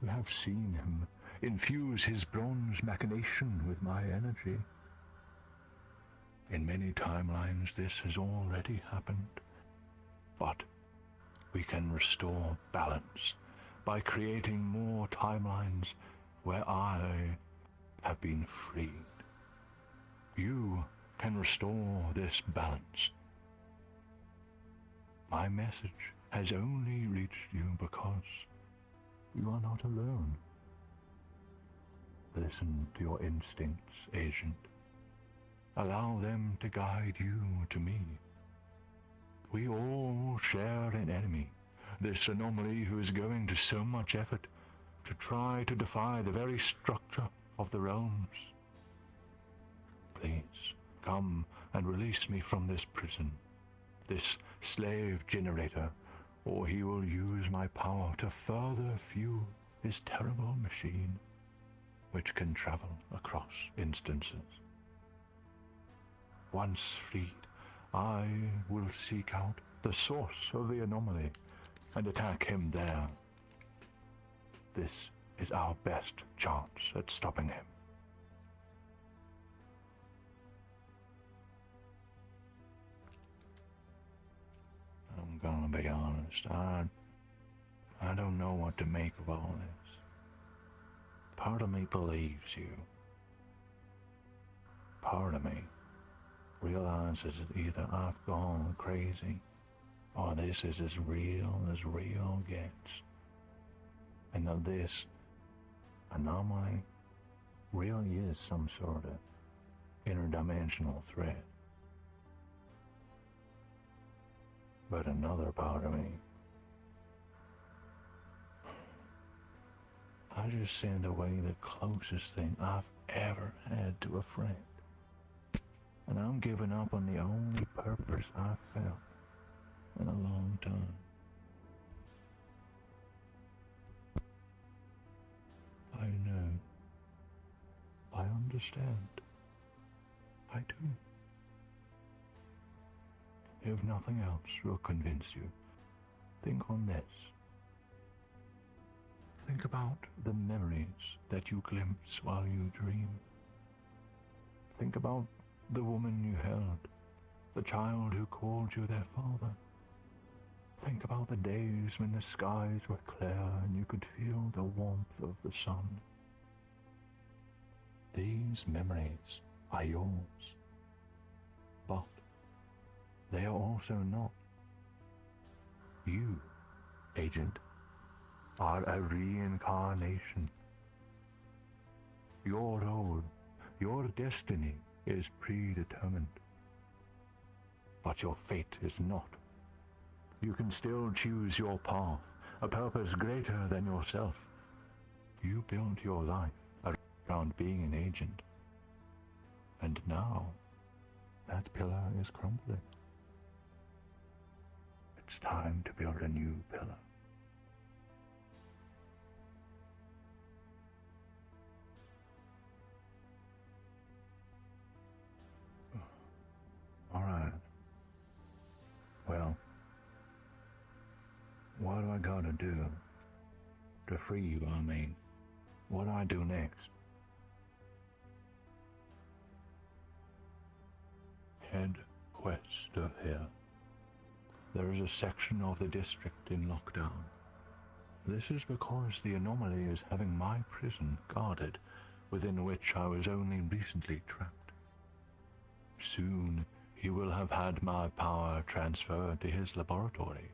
You have seen him infuse his bronze machination with my energy. In many timelines this has already happened, but we can restore balance by creating more timelines where I have been freed. You can restore this balance. My message has only reached you because you are not alone. Listen to your instincts, Agent. Allow them to guide you to me. We all share an enemy, this anomaly who is going to so much effort to try to defy the very structure of the realms. Please, come and release me from this prison, this slave generator, or he will use my power to further fuel his terrible machine, which can travel across instances. Once freed, I will seek out the source of the anomaly and attack him there. This is our best chance at stopping him. I'm gonna be honest, I don't know what to make of all this. Part of me believes you. Part of me realizes that either I've gone crazy or this is as real gets. And that this anomaly really is some sort of interdimensional threat. But another part of me, I just sent away the closest thing I've ever had to a friend. And I'm giving up on the only purpose I've felt in a long time. I know. I understand. I do. If nothing else will convince you, think on this. Think about the memories that you glimpse while you dream. Think about the woman you held, the child who called you their father. Think about the days when the skies were clear and you could feel the warmth of the sun. These memories are yours, but they are also not. You, Agent, are a reincarnation. Your role, your destiny is predetermined. But your fate is not. You can still choose your path, a purpose greater than yourself. You built your life around being an agent. And now, that pillar is crumbling. It's time to build a new pillar. All right. Well, what do I gotta do to free you? I mean, what do I do next? Head west of here. There is a section of the district in lockdown. This is because the anomaly is having my prison guarded, within which I was only recently trapped. Soon he will have had my power transferred to his laboratory.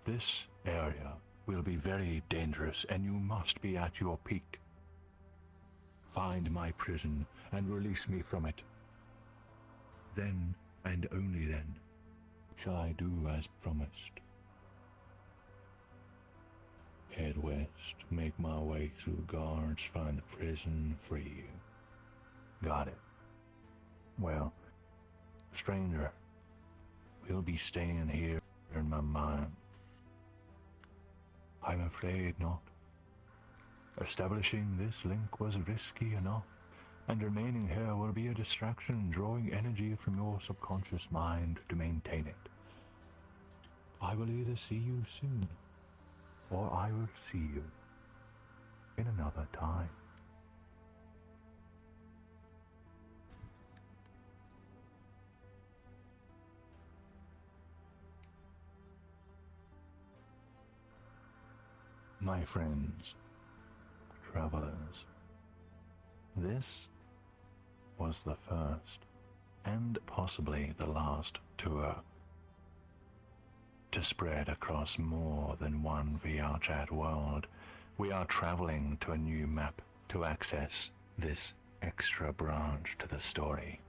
This area will be very dangerous, and you must be at your peak. Find my prison and release me from it. Then, and only then, shall I do as promised. head west, make my way through guards, find the prison, free you. Got it. Well, stranger, we'll be staying here in my mind. I'm afraid not. Establishing this link was risky enough, and remaining here will be a distraction, drawing energy from your subconscious mind to maintain it. I will either see you soon, or I will see you in another time. My friends, travelers, this was the first, and possibly the last, tour to spread across more than one VR chat world. We are traveling to a new map to access this extra branch to the story.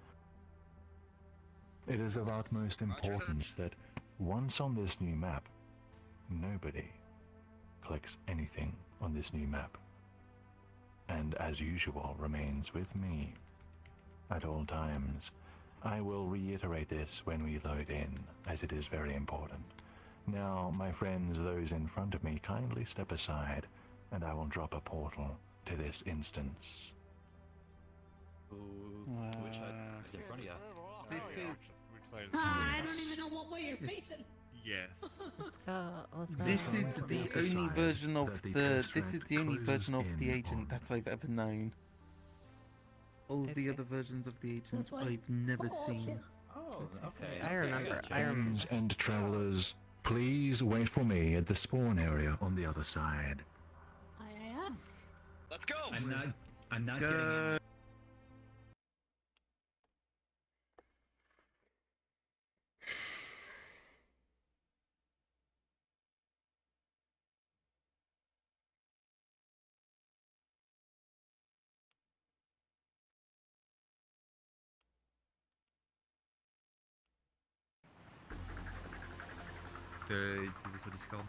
It is of utmost importance that once on this new map, nobody clicks anything on this new map, and as usual remains with me at all times. I will reiterate this when we load in, as it is very important. Now, my friends, those in front of me, kindly step aside, and I will drop a portal to this instance. Which side is in front of you? This is... I don't even know what way you're facing. Yes. Let's go. Let's go. This is the only version of the agent that I've ever known. All the other versions of the agent I've never seen. Oh, okay. I remember. Friends and travelers, please wait for me at the spawn area on the other side. I am. Let's go. I'm not getting in. Is this what it's called?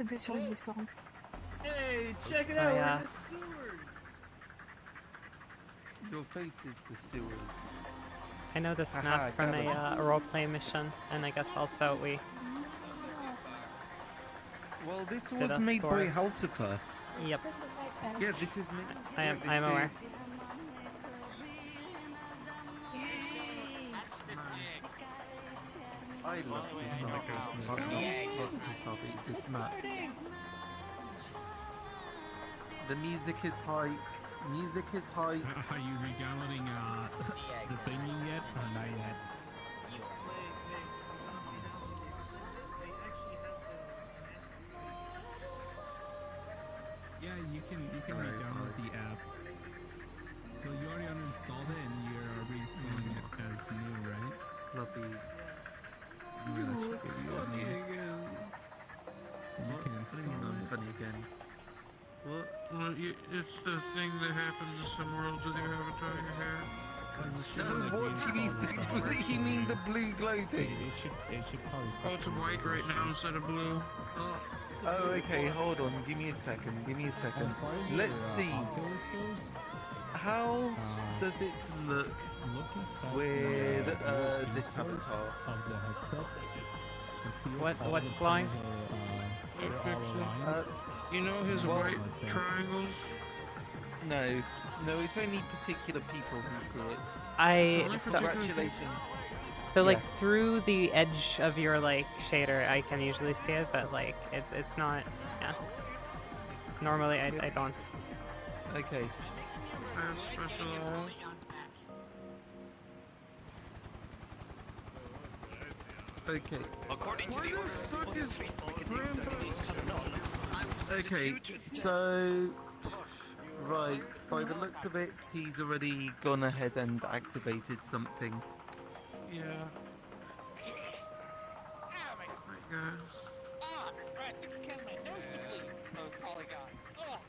This is what it's called. Hey, check it out, we're in the sewers! Your face is the sewers. I know this Aha, map from got it. a roleplay mission, and I guess also we. Well, this Did was a made by tour. Halsifer. Yep. Yeah, this is me. I'm aware. I love this map. The music is hype. Music is hype. Are you re-downloading the thingy yet, or not yet? Yeah, you can re-download the app. So you already uninstalled it and you're reinstalling it as new, right? Lovely. Yeah, that should give you a Funny new- again. You can What do you mean install I'm it. funny again? What? Well, it's the thing that happens in some worlds with your avatar in your hair. No, what do you mean? You mean the blue glow thing? It should probably. Oh, it's white right now instead of blue. Oh, okay, hold on. Give me a second. Let's see. How does it look with this avatar? Of the headset. What's glowing? You know his white triangles? No, it's only particular people who see it. Congratulations. So like through the edge of your like shader, I can usually see it, but like it's not. Yeah. Normally I don't. Okay. I have special eyes. Okay. According to the Okay, so right, by the looks of it, he's already gone ahead and activated something. Yeah. Ah, right, I think it caused my nose to bleed. Those polygons. Ugh.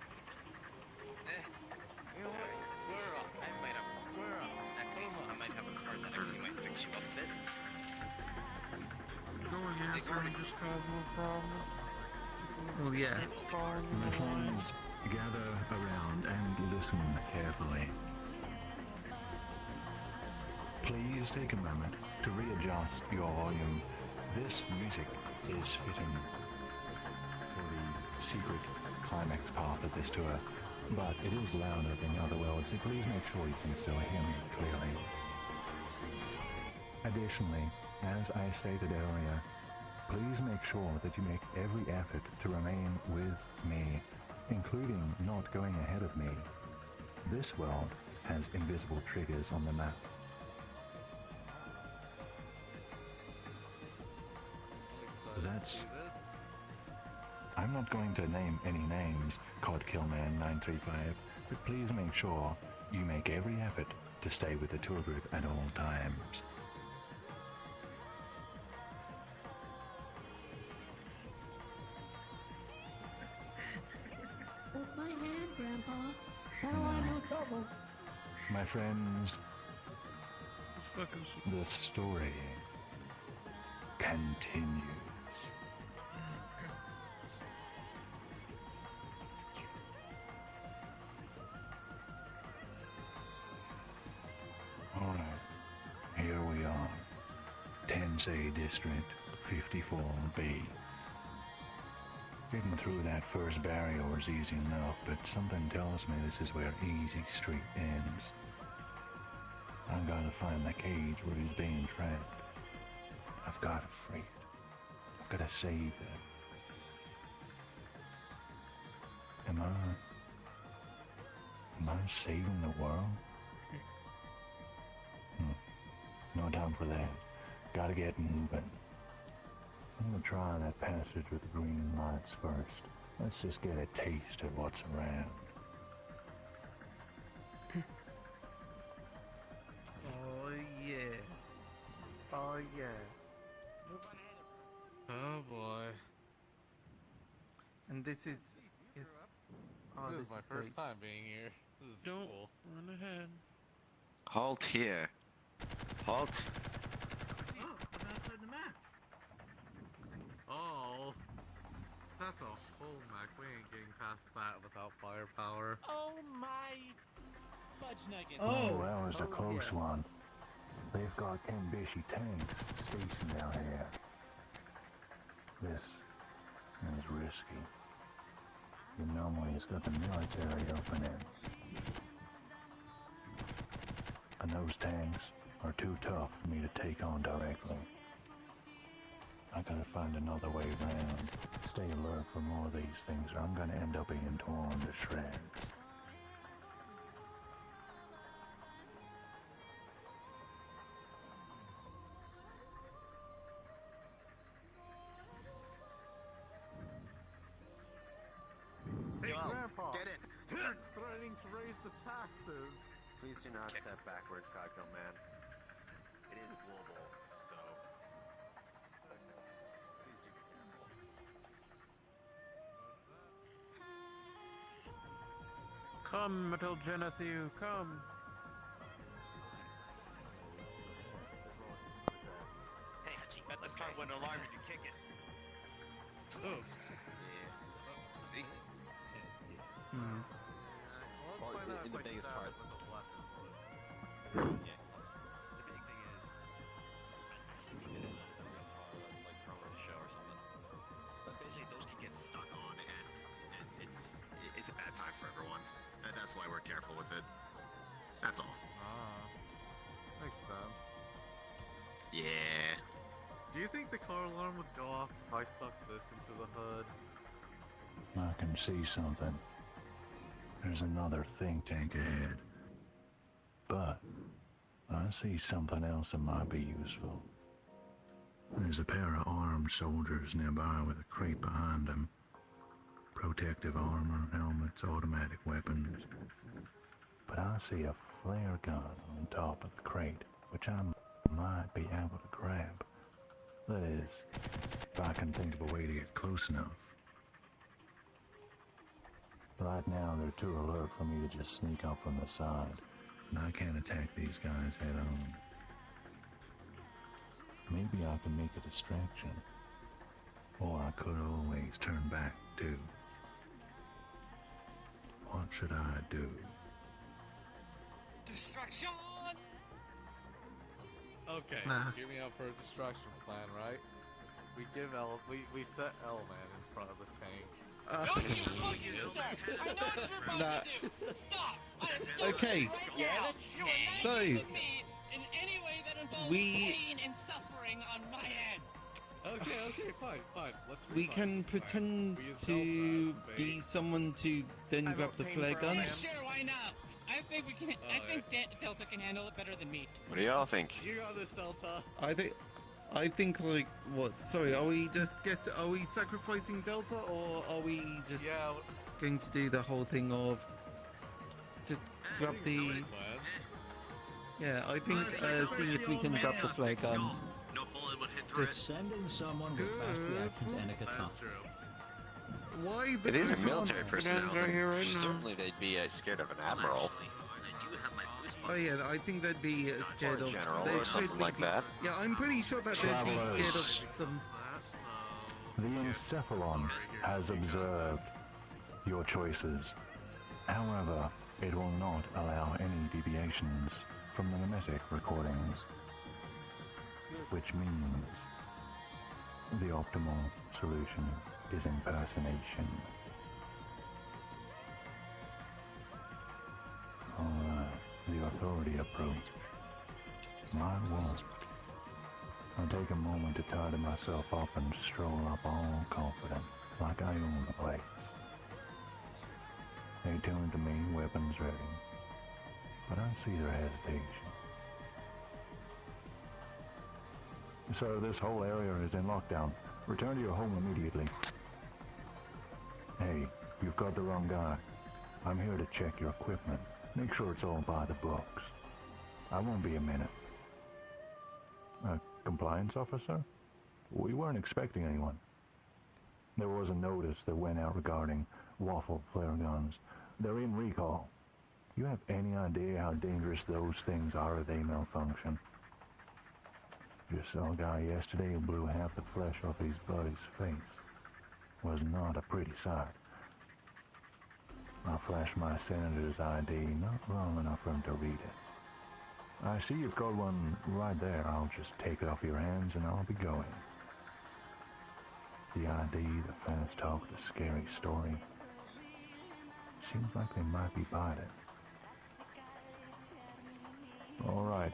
I might have a card that actually might fix you up a bit. Going after him just caused more problems. Oh yeah. My friends, gather around and listen carefully. Please take a moment to readjust your volume. This music is fitting for the secret climax part of this tour, but it is louder than the other worlds, so please make sure you can still hear me clearly. Additionally, as I stated earlier, please make sure that you make every effort to remain with me, including not going ahead of me. This world has invisible triggers on the map. That's... I'm not going to name any names, CodKillman935, but please make sure you make every effort to stay with the tour group at all times. Hold my hand, Grandpa. I don't want no trouble. My friends, the story continues. Alright, here we are. Tensei District 54B. Getting through that first barrier was easy enough, but something tells me this is where Easy Street ends. I've got to find the cage where he's being trapped. I've got to free it. I've got to save it. Am I saving the world? No time for that. Gotta get moving. I'm gonna try that passage with the green lights first. Let's just get a taste of what's around. Oh yeah. Oh yeah. Oh boy. And this is... Oh, this is my first time being here. This is cool. Run ahead. Halt here. Halt. Oh, I'm outside the map. Oh. That's a whole mech. We ain't getting past that without firepower. Oh my fudge nuggets. Oh, that was a close one. They've got Kenbishi tanks stationed down here. This is risky. You normally it's got the military opening. And those tanks are too tough for me to take on directly. I gotta find another way around. Stay alert for more of these things or I'm gonna end up being torn to shreds. Hey, Yo, Grandpa! get it! You're threatening to raise the taxes! Please do not step backwards, Cocktail Man. It is global, so... Please do be careful. Come, little Genethue, come. Hey, let's find what alarm did you kick it? Oh. See? Hmm. Well, in the biggest part. With the weapon. Yeah. The big thing is, I think that is a real car that's like from a show or something. But basically, those can get stuck on, and it's a bad time for everyone. And that's why we're careful with it. That's all. Ah. Makes sense. Yeah. Do you think the car alarm would go off if I stuck this into the hood? I can see something. There's another think tank ahead. But I see something else that might be useful. There's a pair of armed soldiers nearby with a crate behind them. Protective armor, helmets, automatic weapons. But I see a flare gun on top of the crate, which I might be able to grab. That is, if I can think of a way to get close enough. Right now, they're too alert for me to just sneak up from the side, and I can't attack these guys head on. Maybe I can make a distraction. Or I could always turn back, too. What should I do? Destruction! Okay, Nah. hear me out for a destruction plan, right? We set L-Man in front of the tank. Know what you're supposed to do, sir! I know what you're supposed Nah. to do! Stop! Stop Okay, right now! You are so, angry with me in any way that involves pain and suffering on my end! Okay, fine. We can pretend to be someone to then grab the flare gun. Yeah, sure, why not? I think we can. I think Delta can handle it better than me. What do y'all think? You got this, Delta. I think like what? Sorry, are we sacrificing Delta, or are we just going to do the whole thing of just grab the? Yeah, I think seeing if we can grab the flare gun. No bullet would hit through it. Sending someone with fast reactions and a katana. Why It is military personnel. Right here, right now. Certainly they'd be scared of an admiral. Oh yeah, I think they'd be scared of general they'd or something totally like be- that. Yeah, I'm pretty sure that they'd be scared of Travelers. some. The Encephalon has observed your choices. However, it will not allow any deviations from the mimetic recordings, which means the optimal solution is impersonation. Alright, the authority approach. My won't. I'll take a moment to tidy myself up and stroll up all confident, like I own the place. They turn to me, weapons ready, but I see their hesitation. So this whole area is in lockdown. Return to your home immediately. Hey, you've got the wrong guy. I'm here to check your equipment. Make sure it's all by the books. I won't be a minute. Compliance officer? We weren't expecting anyone. There was a notice that went out regarding waffle flare guns. They're in recall. You have any idea how dangerous those things are if they malfunction? Just saw a guy yesterday who blew half the flesh off his buddy's face. Was not a pretty sight. I flashed my senator's ID not long enough for him to read it. I see you've got one right there. I'll just take it off your hands and I'll be going. The ID, the fast talk, the scary story. Seems like they might be biting. All right,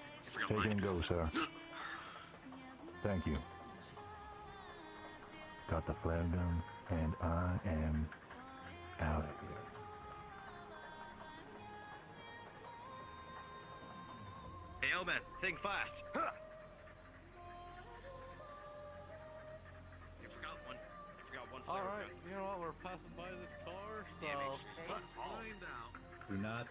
take it and go, sir. Thank you. Got the flare gun, and I am out of here. Hey, L-Man, think fast. Huh. You forgot one. Alright, you know what? We're passing by this car, so let's find out. Do not.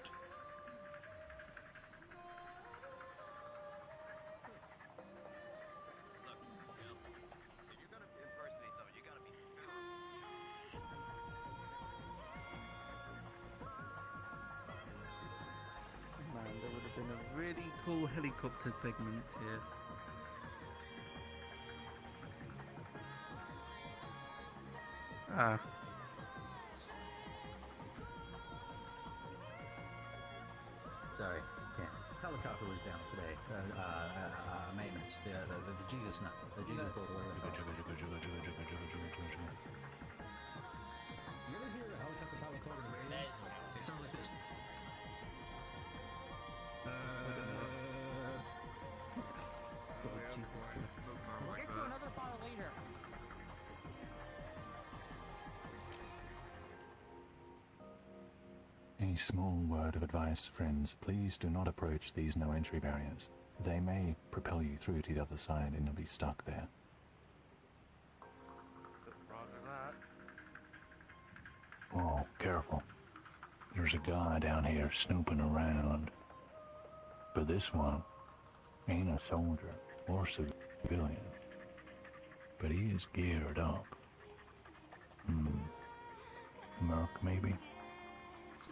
Man, there would have been a really cool helicopter segment here. Ah. Sorry, can't. Helicopter was down today. Maintenance. The Jesus nut. The Jesus boat, whatever. You ever hear a helicopter pilot call on the radio? It sounds like this. God, Jesus Christ. We'll get you another bottle later. A small word of advice, friends. Please do not approach these no-entry barriers. They may propel you through to the other side and you'll be stuck there. Roger that. Oh, careful. There's a guy down here snooping around. But this one ain't a soldier or civilian. But he is geared up. Merc, maybe?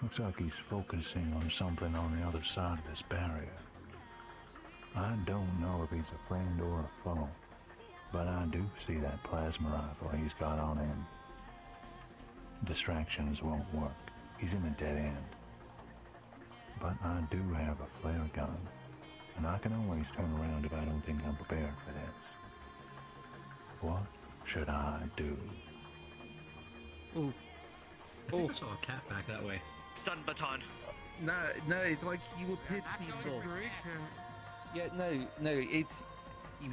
Looks like he's focusing on something on the other side of this barrier. I don't know if he's a friend or a foe. But I do see that plasma rifle he's got on him. Distractions won't work. He's in a dead end. But I do have a flare gun, and I can always turn around if I don't think I'm prepared for this. What should I do? Oh. I think I saw a cat back that way. Stun baton. No, it's like you appear to be lost. Yeah, no, it's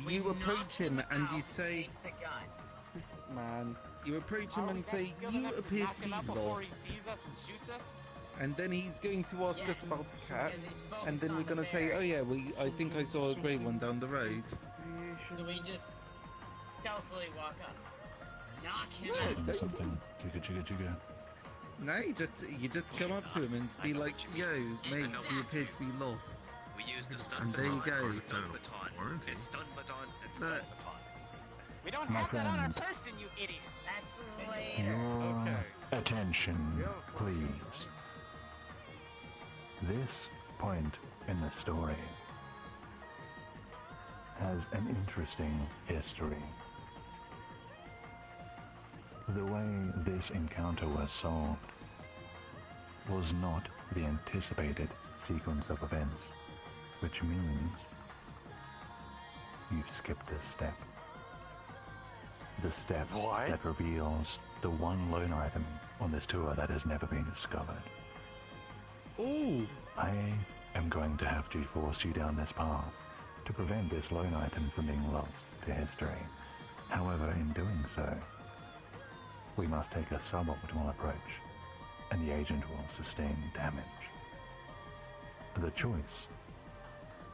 you approach him and you say, man, you approach him and say, you appear to be lost. And then he's going to ask us about the cat, and then we're going to say, oh yeah, I think I saw a grey one down the road. So we just stealthily walk up. Knock him No, out. Something. Chugga. No, you just come up to him and be like, yo, mate, you appear to be lost. We use the stun And there you baton. go. Stun baton. It's stun baton and stun baton. We don't My have that on our friends. person, you idiot. That's later. Your attention, please. This point in the story has an interesting history. The way this encounter was solved was not the anticipated sequence of events, which means you've skipped a step. The step that reveals the one lone item on this tour that has never been discovered. Oh! I am going to have to force you down this path to prevent this lone item from being lost to history. However, in doing so, we must take a suboptimal approach, and the agent will sustain damage. The choice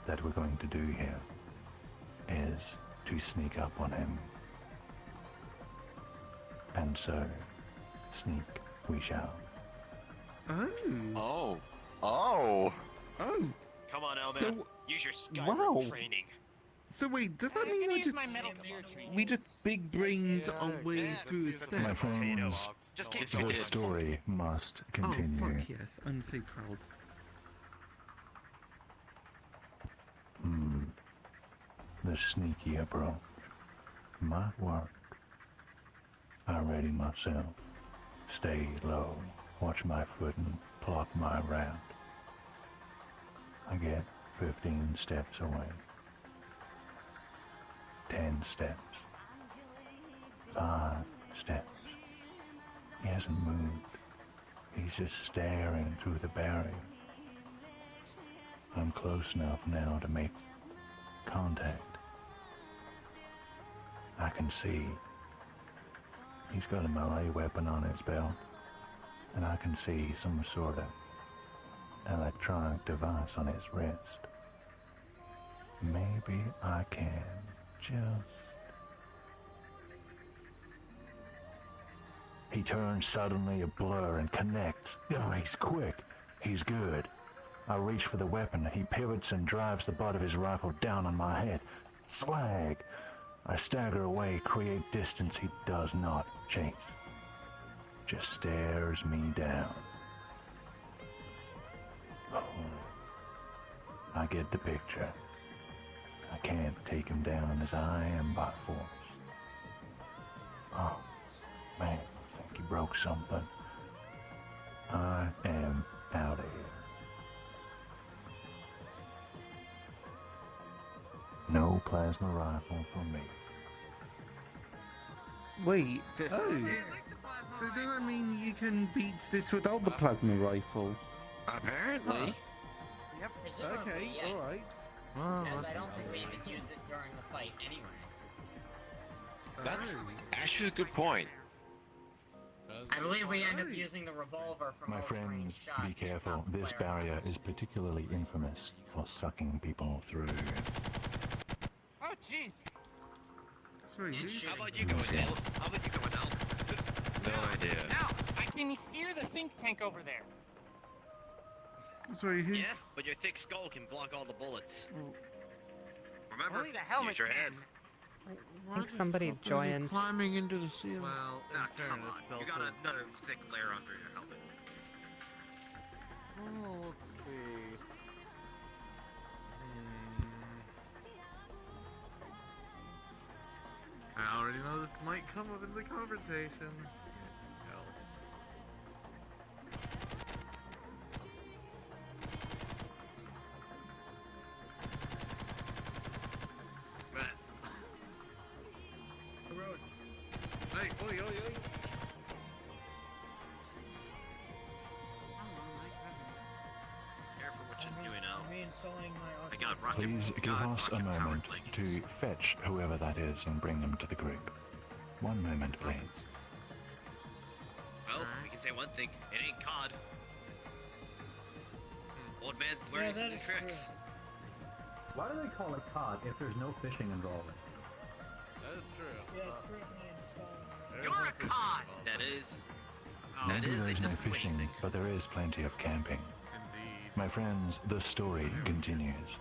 that we're going to do here is to sneak up on him. And so, sneak we shall. Oh! Oh! Come on, Elman. So- Use your Skyrim wow. training. So wait, does that mean we just big-brained our way through a step? My friends, Just keep the story must continue. Oh, fuck yes. I'm so proud. The sneaky approach might work. I ready myself. Stay low. Watch my footing. Plot my route. I get 15 steps away. 10 steps. 5 steps. He hasn't moved. He's just staring through the barrier. I'm close enough now to make contact. I can see he's got a melee weapon on his belt, and I can see some sort of electronic device on his wrist. Maybe I can just... He turns suddenly a blur and connects. Oh, he's quick. He's good. I reach for the weapon. He pivots and drives the butt of his rifle down on my head. Slag! I stagger away, create distance he does not chase. Just stares me down. Oh, I get the picture. I can't take him down as I am by force. Oh, man, I think he broke something. I am out of here. No plasma rifle for me. Wait, oh. So does that mean you can beat this without the plasma rifle? Apparently. Yep. Okay, alright. As I don't think we even used it during the fight anyway. That's actually a good point. I believe we end up using the revolver for My most friends, ranged shots. be careful. This barrier is particularly infamous for sucking people through. Oh, jeez. Sorry, How about you go with Al? How about you go with Al? No idea. Now, I can hear the think tank over there. Sorry, who's... Yeah, but your thick skull can block all the bullets. Remember, Only the helmet use your head. I think somebody joined. Climbing into the ceiling. Well, Come on, you got another thick layer under your helmet. Oh, let's see. I already know this might come up in the conversation. Hell. Hey, oi, oi, oi! Careful what you're doing now. Reinstalling my I got rocket. Please give us a moment to fetch whoever that is and bring them to the group. 1 moment, please. Well, we can say one thing. It ain't COD. Old man's learning some new tricks. Why do they call it COD if there's no fishing involved? That is true. Yeah, it's currently installing. You're a COD! That is. Maybe there's no fishing, but there is plenty of camping. Indeed. My friends, the story continues.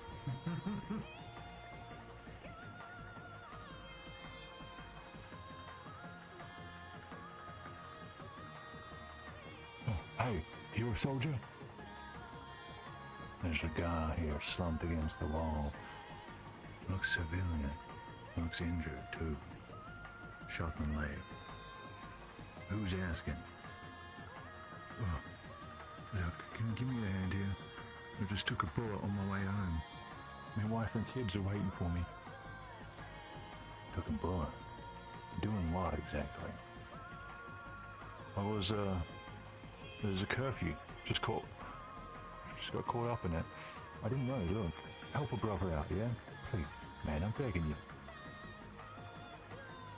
Hey, you a soldier? There's a guy here slumped against the wall. Looks civilian. Looks injured, too. Shot in the leg. Who's asking? Oh, look, can you give me a hand here? I just took a bullet on my way home. My wife and kids are waiting for me. Took a bullet? Doing what exactly? There's a curfew. Just got caught up in it. I didn't know. Look, help a brother out, yeah? Please, man, I'm begging you.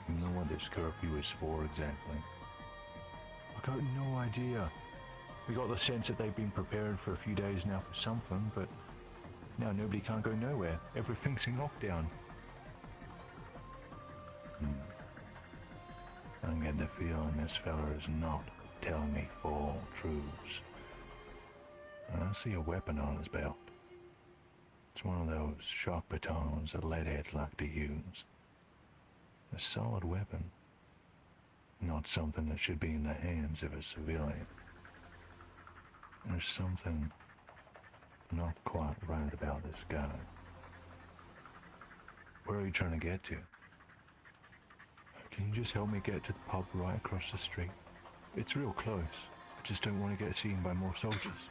You know what this curfew is for exactly? I got no idea. We got the sense that they've been preparing for a few days now for something, but now nobody can't go nowhere. Everything's in lockdown. I get the feeling this fella is not telling me full truths. I see a weapon on his belt. It's one of those shock batons that leadheads like to use. A solid weapon. Not something that should be in the hands of a civilian. There's something not quite right about this guy. Where are you trying to get to? Can you just help me get to the pub right across the street? It's real close. I just don't want to get seen by more soldiers.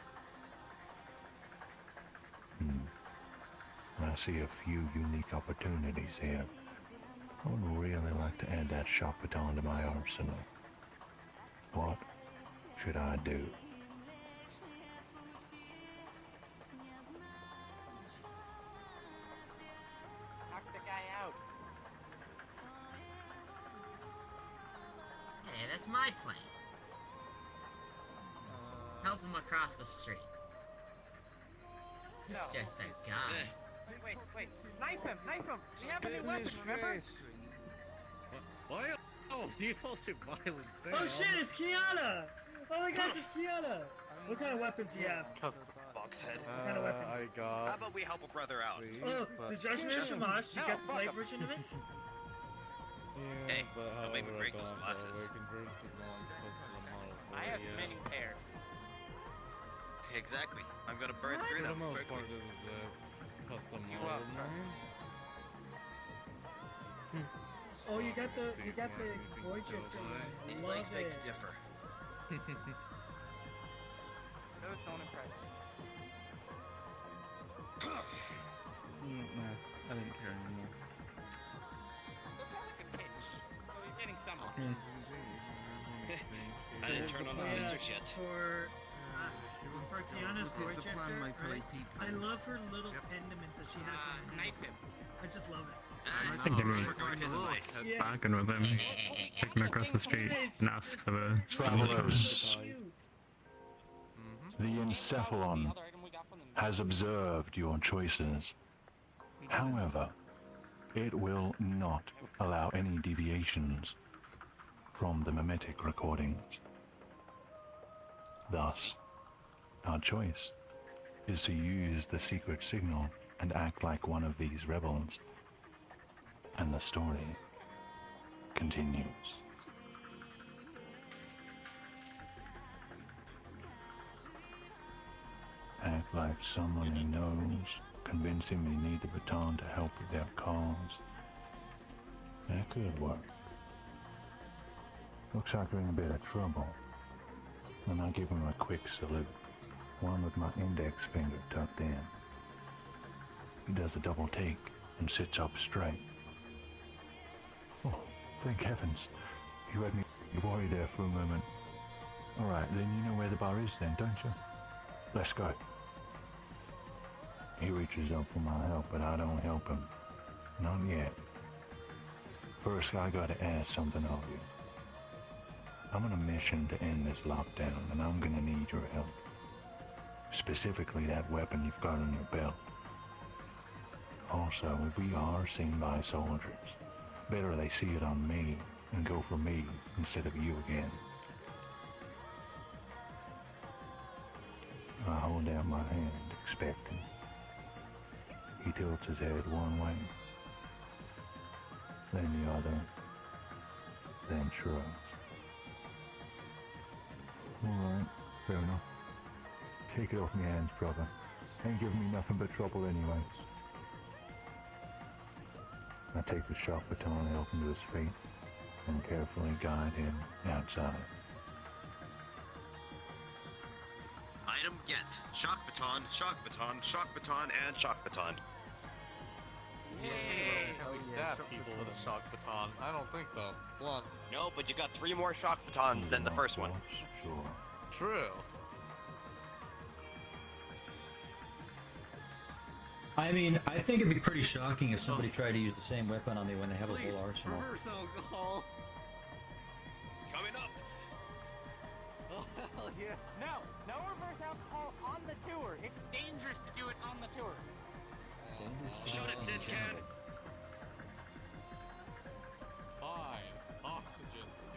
I see a few unique opportunities here. I would really like to add that shock baton to my arsenal. What should I do? Knock the guy out. Hey, that's my plan. Help him across the street. He's just a guy. Wait. Knife him! We have a new weapon, remember? Why? Oh, default to violence. Damn. Oh shit, it's Kiana! Oh my gosh, it's Kiana! What kind of weapons do you have? Boxhead. What kind of weapons? I got. How about we help a brother out? Oh, the Joshua Shamash, you got the light version of it? Yeah, Hey, but don't make me however, break I those don't have glasses. a working version because no one's posted a model for I it have yet. many pairs. Exactly. I'm gonna burn through For the them most quickly. part, this is a custom You model up, of trust mine. Oh, you got the These void want anything to shifter. go by. These Love legs beg to it. differ. Those don't impress me. Nah, I don't care anymore. Look how like a pitch. So you're getting some Yeah. I didn't turn on the boosters yet. For Kiana's What is void the plan, shifter, my right? people? I love her little pendant that she has in her knife hand. him. I just love it. I think I'm barking with him, take him across the street, and ask for the Travelers. The Encephalon has observed your choices. However, it will not allow any deviations from the mimetic recordings. Thus, our choice is to use the secret signal and act like one of these rebels. And the story continues. Act like someone he knows, convince him they need the baton to help with their cause. That could work. Looks like we're in a bit of trouble. And I give him a quick salute, one with my index finger tucked in. He does a double take and sits up straight. Oh, thank heavens. You had me worried there for a moment. Alright, then you know where the bar is then, don't you? Let's go. He reaches up for my help, but I don't help him. Not yet. First, I gotta ask something of you. I'm on a mission to end this lockdown, and I'm gonna need your help. Specifically that weapon you've got on your belt. Also, if we are seen by soldiers, better they see it on me and go for me instead of you again. I hold out my hand, expecting. He tilts his head one way, then the other, then shrugs. Alright, fair enough. Take it off my hands, brother. Ain't giving me nothing but trouble anyways. I take the shock baton and help him to his feet, and carefully guide him outside. Item get. Shock baton, shock baton, shock baton, and shock baton. Yay! Can we stab people with a shock baton? I don't think so. Blunt. No, but you got 3 more shock batons than the first one. Sure. True. I mean, I think it'd be pretty shocking if somebody tried to use the same weapon on me when they have a whole arsenal. Reverse alcohol. Coming up. Oh hell yeah. No, no reverse alcohol on the tour. It's dangerous to do it on the tour. Shut it, tin can. Fine. Oxygen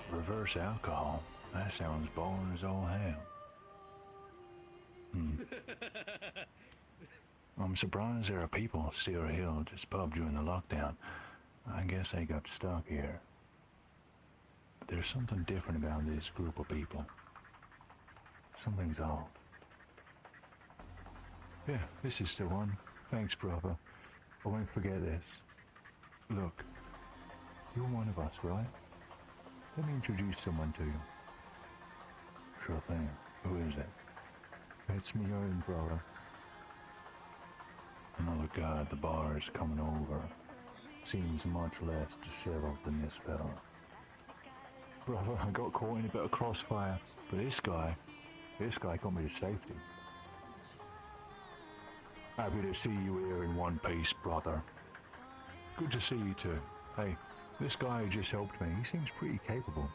suit. Reverse alcohol? That sounds boring as all hell. I'm surprised there are people still here at this pub during the lockdown. I guess they got stuck here. But there's something different about this group of people. Something's off. Yeah, this is the one. Thanks, brother. I won't forget this. Look, you're one of us, right? Let me introduce someone to you. Sure thing. Who is it? It's me own brother. Another guy at the bar is coming over. Seems much less disheveled than this fella. Brother, I got caught in a bit of crossfire, but this guy got me to safety. Happy to see you here in one piece, brother. Good to see you too. Hey, this guy who just helped me, he seems pretty capable.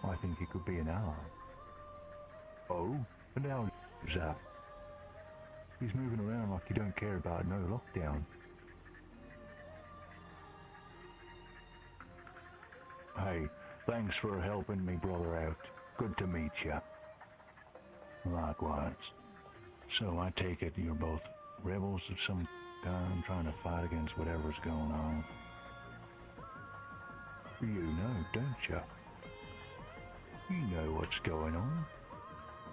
I think he could be an ally. Oh, and now is that? He's moving around like he don't care about no lockdown. Hey, thanks for helping me brother out. Good to meet ya. Likewise. So I take it you're both rebels of some kind trying to fight against whatever's going on. You know, don't ya? You know what's going on.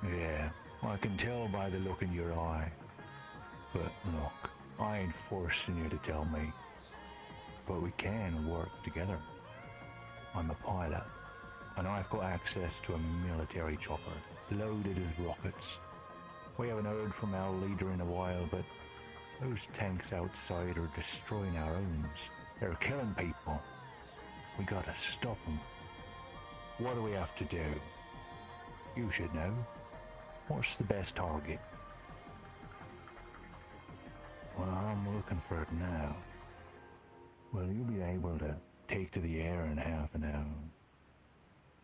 Yeah, I can tell by the look in your eye. But look, I ain't forcing you to tell me. But we can work together. I'm a pilot, and I've got access to a military chopper, loaded as rockets. We haven't heard from our leader in a while, but those tanks outside are destroying our owns. They're killing people. We gotta stop them. What do we have to do? You should know. What's the best target? Well, I'm looking for it now. Well, you'll be able to take to the air in half an hour.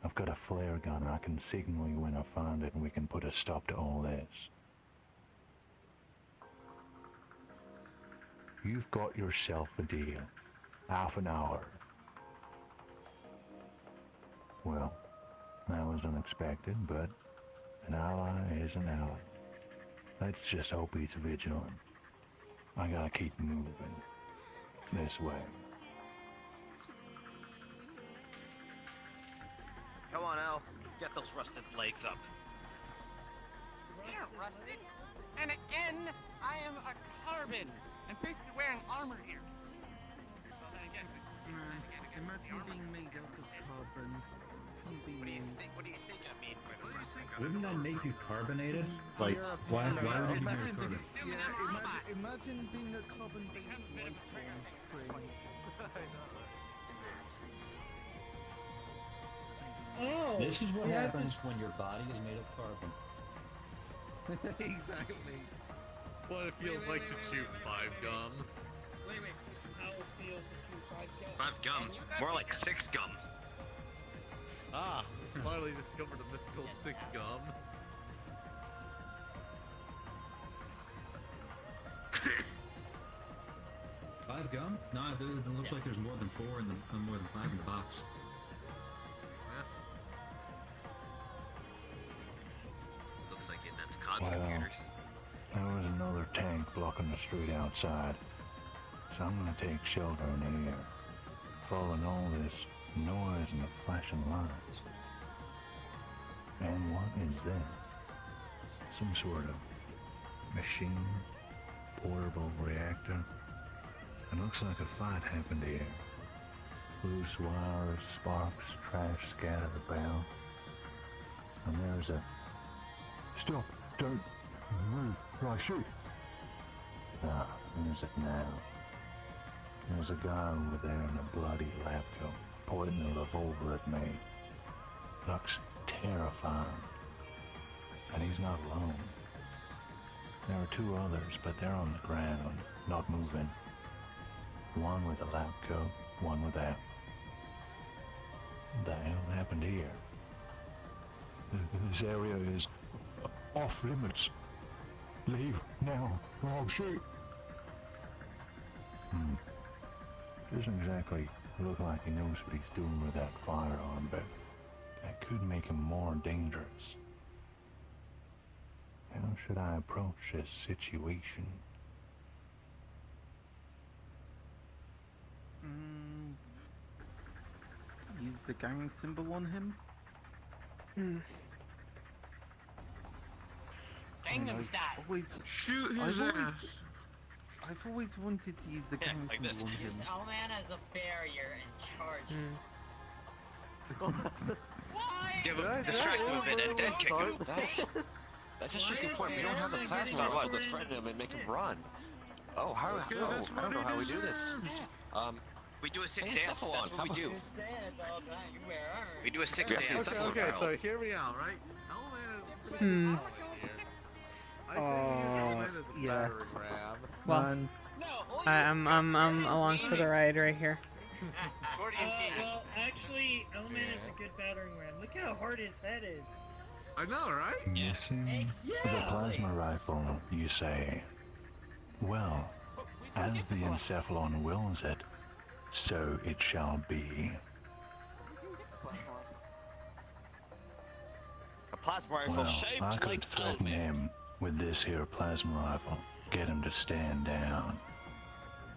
I've got a flare gun. I can signal you when I find it, and we can put a stop to all this. You've got yourself a deal. Half an hour. Well, that was unexpected, but an ally is an ally. Let's just hope he's vigilant. I gotta keep moving. This way. Come on, Al. Get those rusted legs up. They're rusted. And again, I am a carbon. I'm basically wearing armor here. Well, then I guess it. Again. imagine being made out of carbon. Can be What do you think I mean by the first thing? Wouldn't that make you carbonated? Like, why would you be made of carbon? Imagine being a carbon-based life form. Oh! This is what we had happens when your body is made of carbon. Exactly. What it feels like to chew 5 gum. Wait. How it feels to chew 5 5 gum? gum. More like 6 gum. Ah, finally discovered a mythical 6 gum. Five gum? No, it looks like there's more than 4 in the more than 5 in the box. Looks like that's COD's Well, computers. there was another tank blocking the street outside, so I'm gonna take shelter in here, following all this noise and the flashing lights. And what is this? Some sort of machine? Portable reactor? It looks like a fight happened here. Loose wires, sparks, trash scattered about. And there's a... Stop! Don't move! Or I shoot! Ah, there's it now. There's a guy over there in a bloody lab coat, pointing a revolver at me. Looks terrifying. And he's not alone. There are 2 others, but they're on the ground, not moving. One with a lab coat, one without. What the hell happened here? This area is off limits. Leave now, or I'll shoot. Doesn't exactly look like he knows what he's doing with that firearm, but that could make him more dangerous. How should I approach this situation? Use the gang symbol on him? Gangnam Style. Shoot his ass. I've always wanted to use the gang like symbol this. on Use him. L-Man as a barrier and charge. Give him, distract him a bit, and then kick him. That's actually a good point. We don't have the plasma rifle to threaten him and make him run. Oh, I don't know how we do this. We do a sick Hey, dance. Cephalon, That's what we do. We do a sick Yes, dance. yes, Okay, so here we are, right? L-Man is I think L-Man is a yeah. battering ram. Well, I'm along for the ride right here. Well, actually, L-Man is a good battering ram. Look how hard his head is. I know, right? Missing the plasma rifle, you say? Well, as the Encephalon wills it, so it shall be. A plasma rifle Well, I shaped could like threaten him with this here plasma rifle, get him to stand down.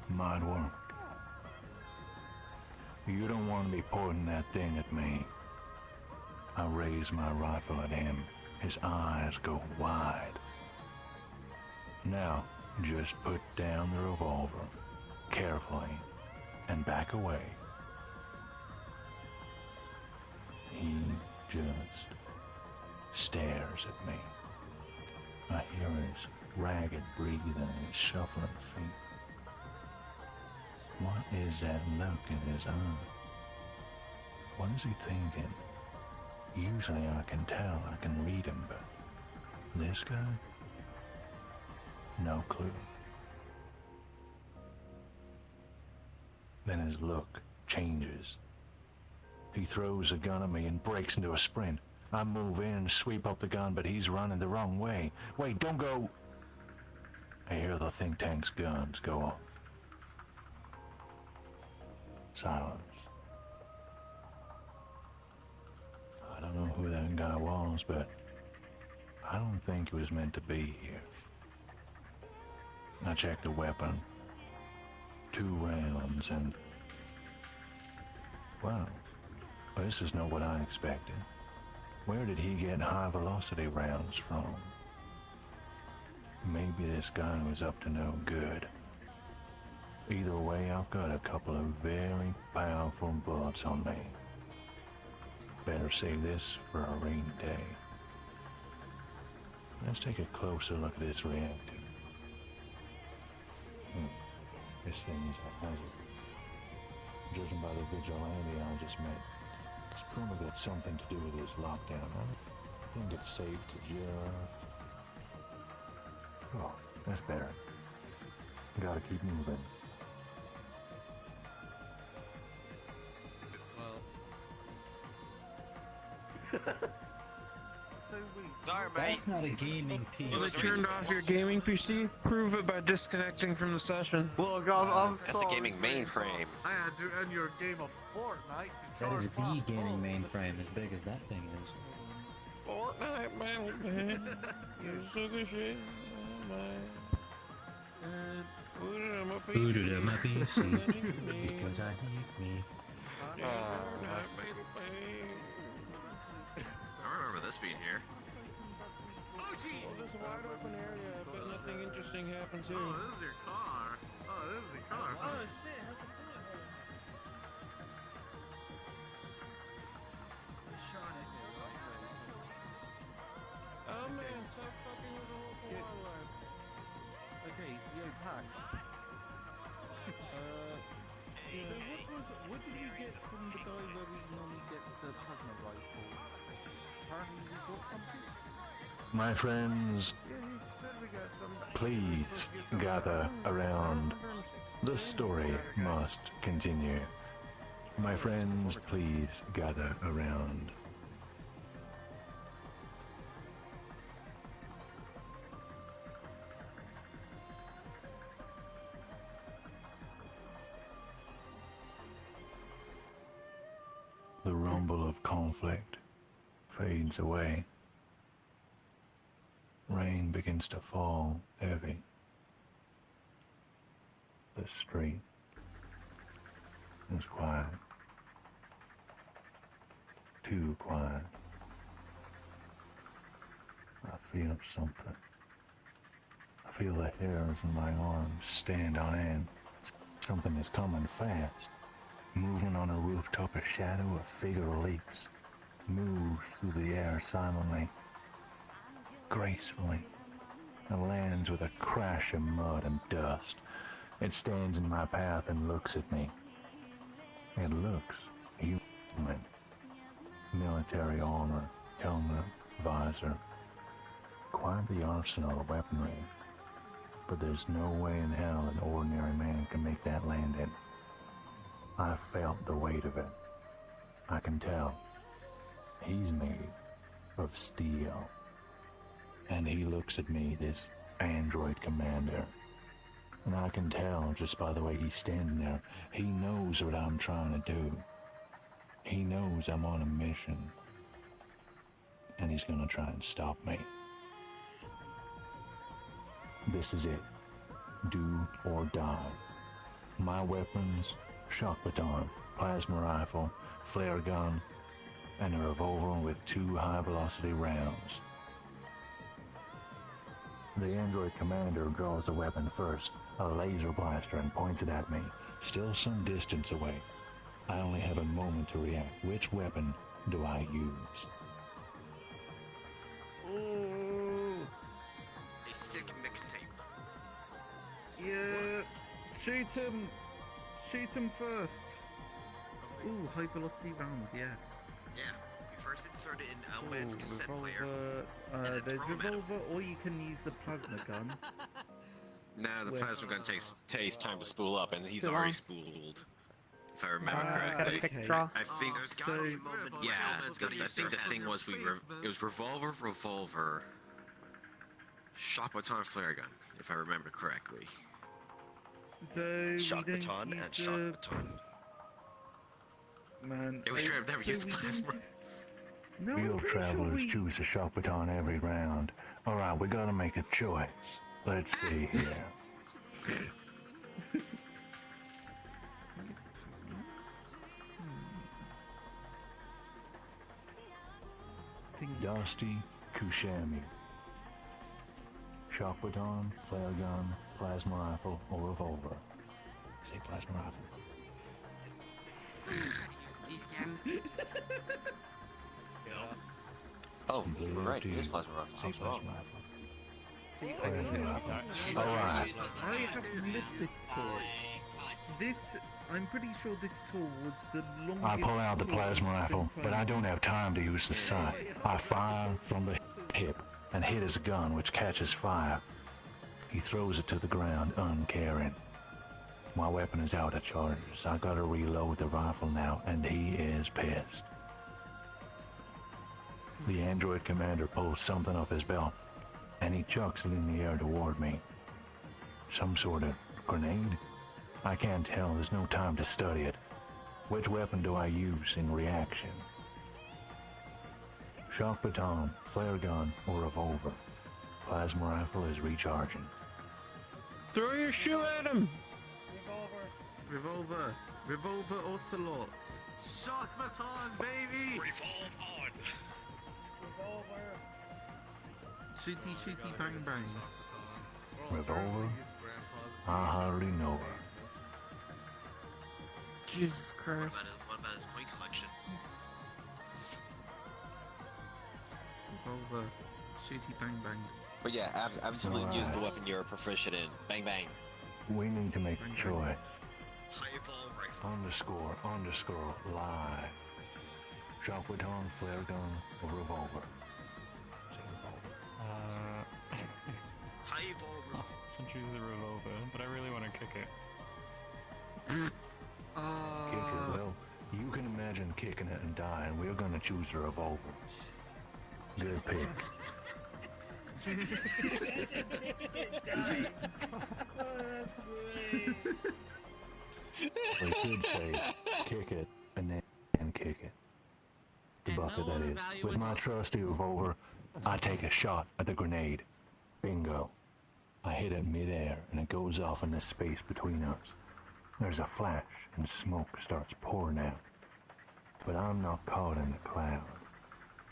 Might work. You don't want to be pointing that thing at me. I raise my rifle at him. His eyes go wide. Now, just put down the revolver, carefully, and back away. He just stares at me. I hear his ragged breathing and his shuffling feet. What is that look in his eye? What is he thinking? Usually I can tell, I can read him, but this guy? No clue. Then his look changes. He throws a gun at me and breaks into a sprint. I move in, sweep up the gun, but he's running the wrong way. Wait, don't go! I hear the think tank's guns go off. Silence. I don't know who that guy was, but I don't think he was meant to be here. I checked the weapon. 2 rounds and... Wow. This is not what I expected. Where did he get high-velocity rounds from? Maybe this guy was up to no good. Either way, I've got a couple of very powerful bullets on me. Better save this for a rainy day. Let's take a closer look at this reactor. This thing is a hazard. Judging by the vigilante I just met, it's probably got something to do with this lockdown. I think it's safe to just... Oh, that's better. Gotta keep moving. Sorry, mate. That's not a gaming PC. Well, they turned off your gaming PC? Prove it by disconnecting from the session. Look, I'm That's a gaming mainframe. I had to end your game of Fortnite to That is charge the my gaming phone. mainframe, as big as that thing is. Fortnite, man. You're so good shit. Oh my. Put it on my PC. Put it on my PC. Because I need me. I remember this being here. Oh, jeez! Well, this wide open area, but nothing interesting happens here. Oh, this is your car. Oh, this is your car. Oh shit, that's a bullet hole. I shot it. Oh man, stop fucking with the local wildlife. Okay, yo, Pac. So what did we get from the guy where we normally get the plasma rifle? Apparently we got something? My friends, Yeah, he said we got some. please gather around. The story must continue. My friends, please gather around. The rumble of conflict fades away. Rain begins to fall heavy. The street is quiet. Too quiet. I feel something. I feel the hairs in my arms stand on end. Something is coming fast. Moving on a rooftop, a shadow, a figure leaps. Moves through the air silently, gracefully, and lands with a crash of mud and dust. It stands in my path and looks at me. It looks human. Military armor, helmet, visor. Quite the arsenal of weaponry. But there's no way in hell an ordinary man can make that landing. I felt the weight of it. I can tell. He's made of steel. And he looks at me, this android commander. And I can tell just by the way he's standing there, he knows what I'm trying to do. He knows I'm on a mission. And he's gonna try and stop me. This is it. Do or die. My weapons, shock baton, plasma rifle, flare gun, and a revolver with 2 high-velocity rounds. The android commander draws the weapon first, a laser blaster, and points it at me, still some distance away. I only have a moment to react. Which weapon do I use? Oh, A sick mixtape. yeah. Shoot him. Shoot him first. Ooh, high velocity rounds, yes. Yeah, you first insert it in Outland's cassette player. Revolver, there's revolver, or you can use the plasma gun. No, the Where- plasma gun takes time to spool up, and he's Too already long. spooled. If I remember Gotta correctly. pick draw. I think There's gotta be a moment where yeah, Outland's gonna I use think the their thing was it was revolver, shock baton, flare gun, if I remember correctly. So Shock we don't baton use and shock the... baton. Man, Yeah, we should have never used we plasma. didn't- No, I'm Field pretty sure travelers we... choose a shock baton every round. Alright, we gotta make a choice. Let's see here. Dusty Kushami. Shock baton, flare gun, plasma rifle, or revolver. Say plasma rifle. Oh, you were right. It is plasma rifle. I was wrong. See, Alright. I have lived this tour. I'm pretty sure this tour was the longest. I pull out the tour plasma I've spent rifle, time but I on. don't have time to use the sight. I fire from the hip and hit his gun, which catches fire. He throws it to the ground, uncaring. My weapon is out of charges. I gotta reload the rifle now, and he is pissed. The android commander pulls something off his belt, and he chucks it in the air toward me. Some sort of grenade? I can't tell. There's no time to study it. Which weapon do I use in reaction? Shock baton, flare gun, or revolver? Plasma rifle is recharging. Throw your shoe at him! Revolver or salot. Shock baton, baby! Revolve on! Shooty, bang, bang. Revolver? I hardly know her. Jesus Christ. What about his coin collection? Revolver, shooty, bang, bang. But yeah, absolutely use the weapon you're proficient in. Bang, bang. We need to make a choice. High evolve rifle. Underscore, lie. Shock baton, flare gun, or revolver? High evolve rifle. I'll choose the revolver, but I really want to kick it. Kick it, well, you can imagine kicking it and dying. We're gonna choose the revolver. Good pick. We could say kick it and then kick it. The bucket, that is. With my trusty revolver, I take a shot at the grenade. Bingo. I hit it midair and it goes off in the space between us. There's a flash and smoke starts pouring out. But I'm not caught in the cloud.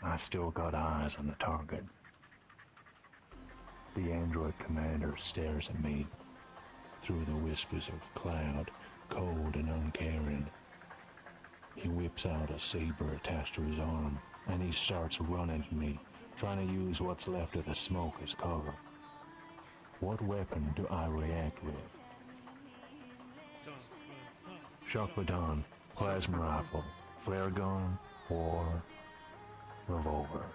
I still got eyes on the target. The android commander stares at me through the whispers of cloud, cold and uncaring. He whips out a saber attached to his arm, and he starts running at me, trying to use what's left of the smoke as cover. What weapon do I react with? Shock baton, plasma rifle, flare gun, or revolver?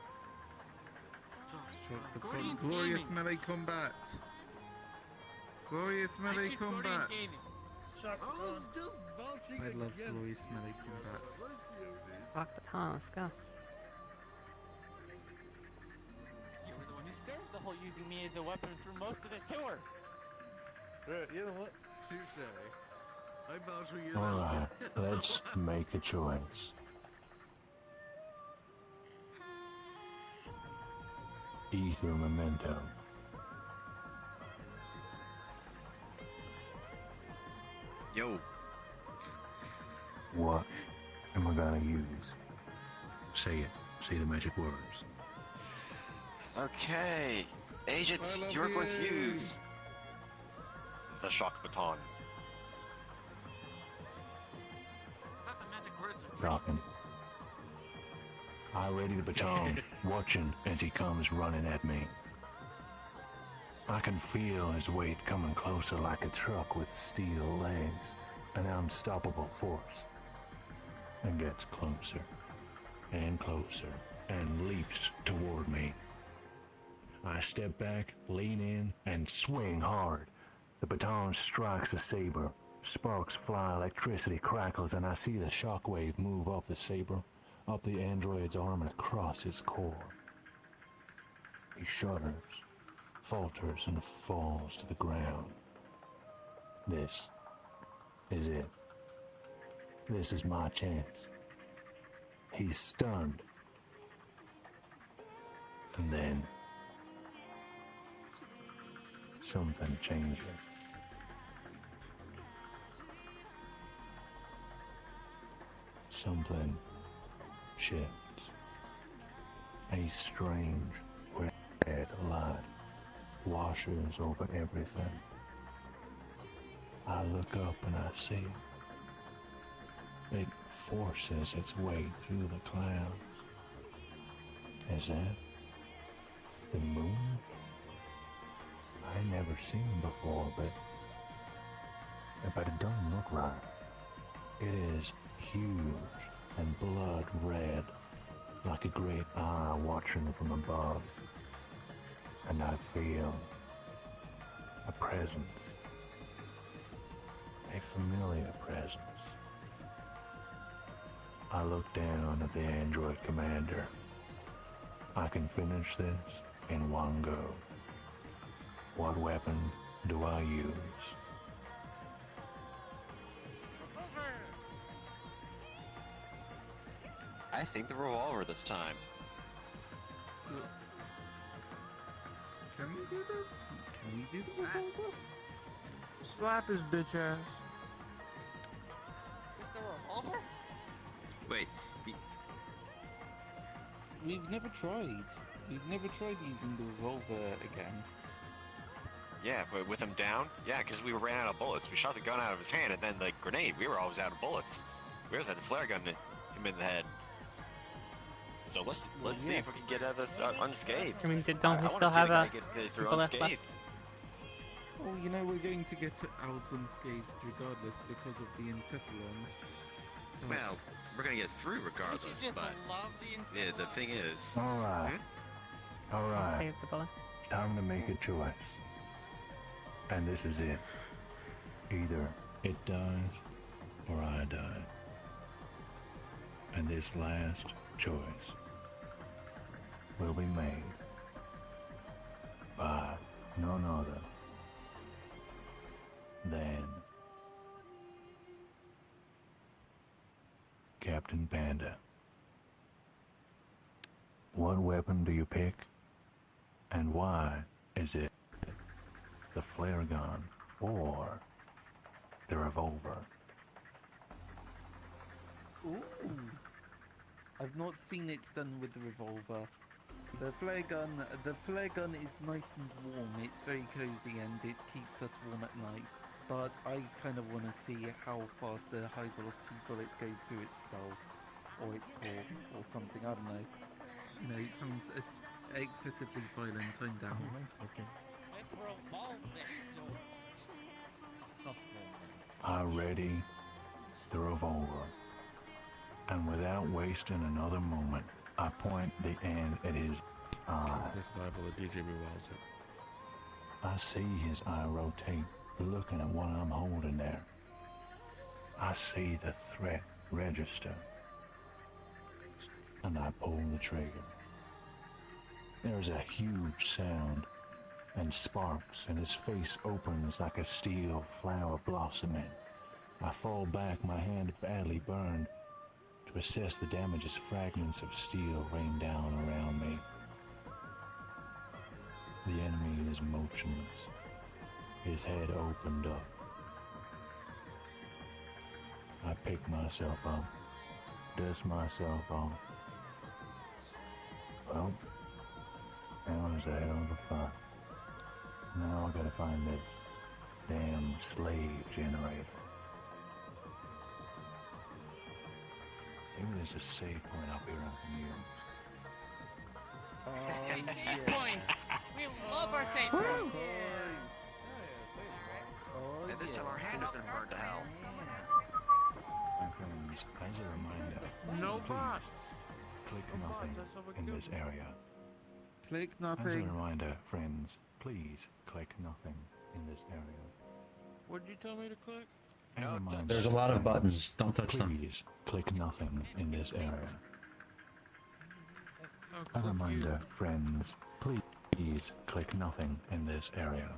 Shock baton, glorious melee combat. Glorious melee combat. I love glorious melee combat. Shock baton, let's go. You were the one who started the whole using me as a weapon for most of this tour. You know what? Touche. I vouch for you. Alright, let's make a choice. Ether memento. Yo. What am I gonna use? Say it. Say the magic words. Okay. Agents, you're going to use the shock baton. Not the magic words of Shocking. I ready the baton, watching as he comes running at me. I can feel his weight coming closer like a truck with steel legs, an unstoppable force. And gets closer, and closer, and leaps toward me. I step back, lean in, and swing hard. The baton strikes the saber. Sparks fly, electricity crackles, and I see the shockwave move up the saber, up the android's arm and across his core. He shudders, falters, and falls to the ground. This is it. This is my chance. He's stunned. And then something changes. Something shifts. A strange red light washes over everything. I look up and I see it. It forces its way through the clouds. Is that the moon? I never seen before, but it don't look right. It is huge and blood red, like a great eye watching from above. And I feel a presence, a familiar presence. I look down at the android commander. I can finish this in one go. What weapon do I use? I think the revolver this time. Can we do the? Can we do the revolver? Slap his bitch ass. With the revolver? Wait. We've never tried. We've never tried using the revolver again. Yeah, but with him down? Yeah, because we ran out of bullets. We shot the gun out of his hand, and then the grenade, we were always out of bullets. We always had the flare gun hit him in the head. So let's see if we can get out of this unscathed. I mean, don't we still have a people left? Well, you know, we're going to get out unscathed regardless because of the encephalon. Well, we're gonna get through regardless, You just but love the yeah, the thing is... Alright. Alright. Save the bullet. Time to make a choice. And this is it. Either it dies or I die. And this last choice will be made by none other than Captain Panda. What weapon do you pick? And why is it the flare gun or the revolver? Ooh. I've not seen it done with the revolver. The flare gun is nice and warm. It's very cozy and it keeps us warm at night. But I kind of want to see how fast a high velocity bullet goes through its skull, or its core, or something. I don't know. You know, it sounds excessively violent. I'm down. Okay. Let's revolve this door. I ready the revolver, and without wasting another moment, I point the end at his eye. This level of DJ revolves it. I see his eye rotate, looking at what I'm holding there. I see the threat register, and I pull the trigger. There's a huge sound, and sparks, and his face opens like a steel flower blossoming. I fall back, my hand badly burned. To assess the damage as fragments of steel rain down around me. The enemy is motionless. His head opened up. I pick myself up, dust myself off. Well, that was a hell of a fight. Now I gotta find this damn slave generator. Maybe there's a save point up here I can use. Hey, save points! We love our save points! And this time our hand isn't burned to hell. My friends, as a reminder, No please bots. click No bots, nothing that's how we in do this it. area. Click As a nothing. reminder, friends, please click nothing in this area. What'd you tell me to click? As a reminder, There's a lot of friends, buttons. Don't touch them. Please click nothing in this area. I'll A click reminder, friends, please click nothing in this area.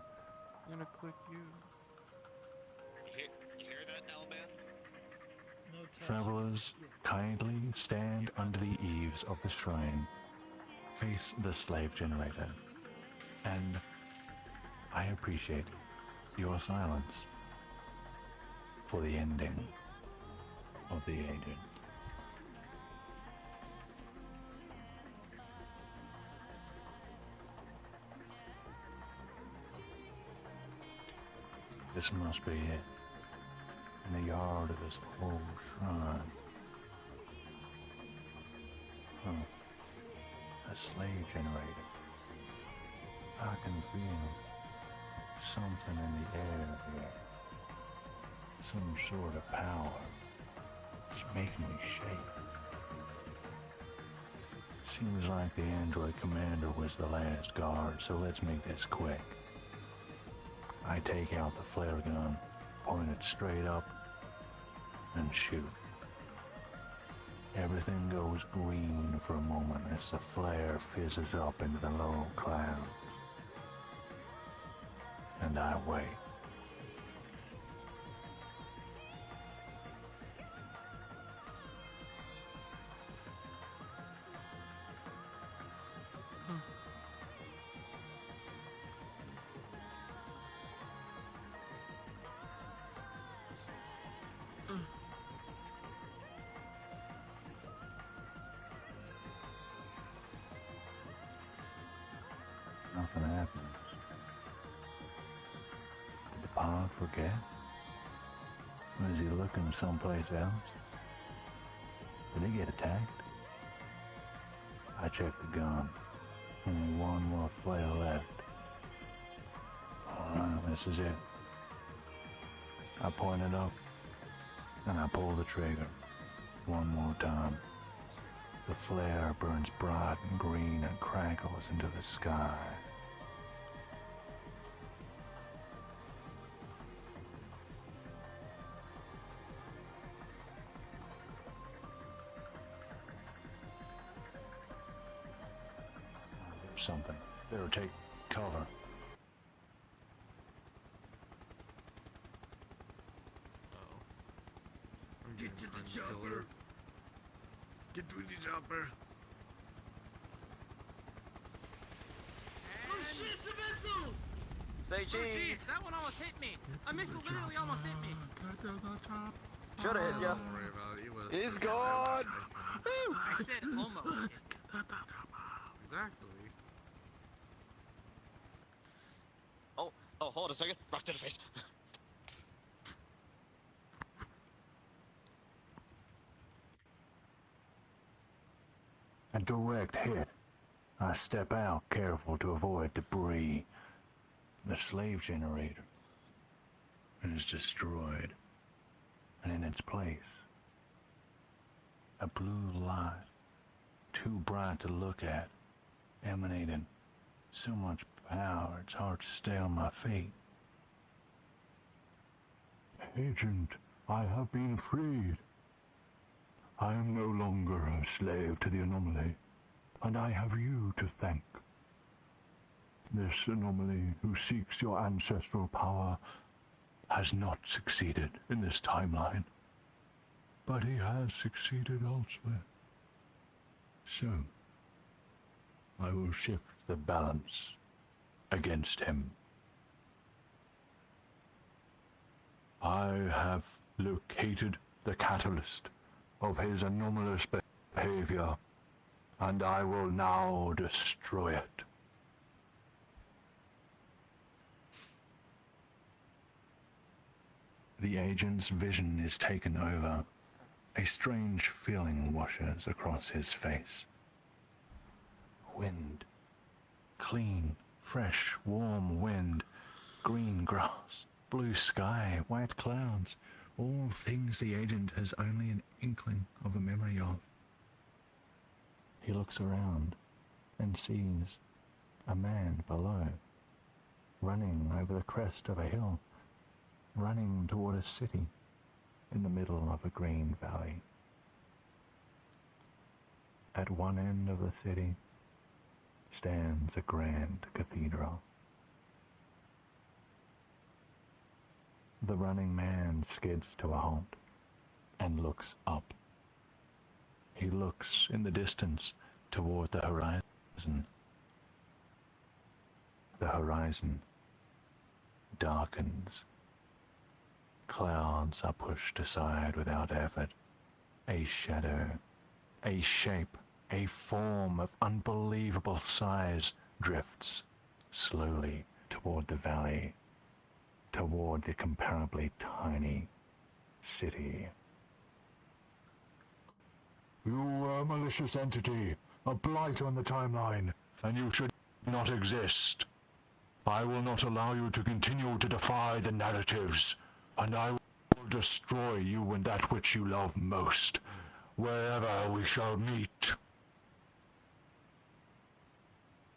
I'm gonna click you. You hear that, Alman? Travelers, kindly stand under the eaves of the shrine. Face the slave generator. And I appreciate your silence for the ending of the agent. This must be it. in the yard of this old shrine. A slave generator. I can feel something in the air here. Some sort of power. It's making me shake. Seems like the android commander was the last guard, so let's make this quick. I take out the flare gun, point it straight up, and shoot. Everything goes green for a moment as the flare fizzes up into the low clouds. And I wait. Nothing happens. Did the pod forget? Or is he looking someplace else? Did he get attacked? I checked the gun. Only one more flare left. Alright, this is it. I point it up, and I pull the trigger. One more time. The flare burns bright and green and crackles into the sky. There's something. Better take cover. Get to the chopper. Get to the chopper. Oh shit, it's a missile! Say cheese. Oh, jeez, that one almost hit me. A missile literally almost hit me. Shoulda hit ya. Don't worry about it. It was He's gone. I said almost hit me. Exactly. Oh, hold a second. Rock to the face. A direct hit. I step out, careful to avoid debris. The slave generator is destroyed. And in its place, a blue light, too bright to look at, emanating so much power it's hard to stay on my feet. Agent, I have been freed. I am no longer a slave to the anomaly, and I have you to thank. This anomaly, who seeks your ancestral power, has not succeeded in this timeline, but he has succeeded elsewhere. So, I will shift the balance against him. I have located the catalyst of his anomalous behavior, and I will now destroy it. The agent's vision is taken over. A strange feeling washes across his face. Wind. Clean, fresh, warm wind. Green grass, blue sky, white clouds. All things the agent has only an inkling of a memory of. He looks around and sees a man below, running over the crest of a hill, running toward a city in the middle of a green valley. At one end of the city stands a grand cathedral. The running man skids to a halt and looks up. He looks in the distance toward the horizon. The horizon darkens. Clouds are pushed aside without effort. A shadow, a shape, a form of unbelievable size drifts slowly toward the valley, toward the comparably tiny city. You are a malicious entity, a blight on the timeline, and you should not exist. I will not allow you to continue to defy the narratives, and I will destroy you and that which you love most, wherever we shall meet.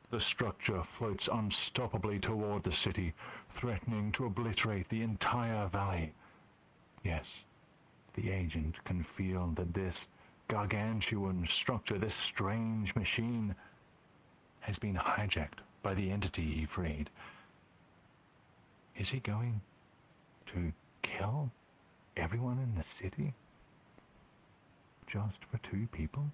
The structure floats unstoppably toward the city, threatening to obliterate the entire valley. Yes, the agent can feel that this gargantuan structure, this strange machine, has been hijacked by the entity he freed. Is he going to kill everyone in the city? Just for 2 people?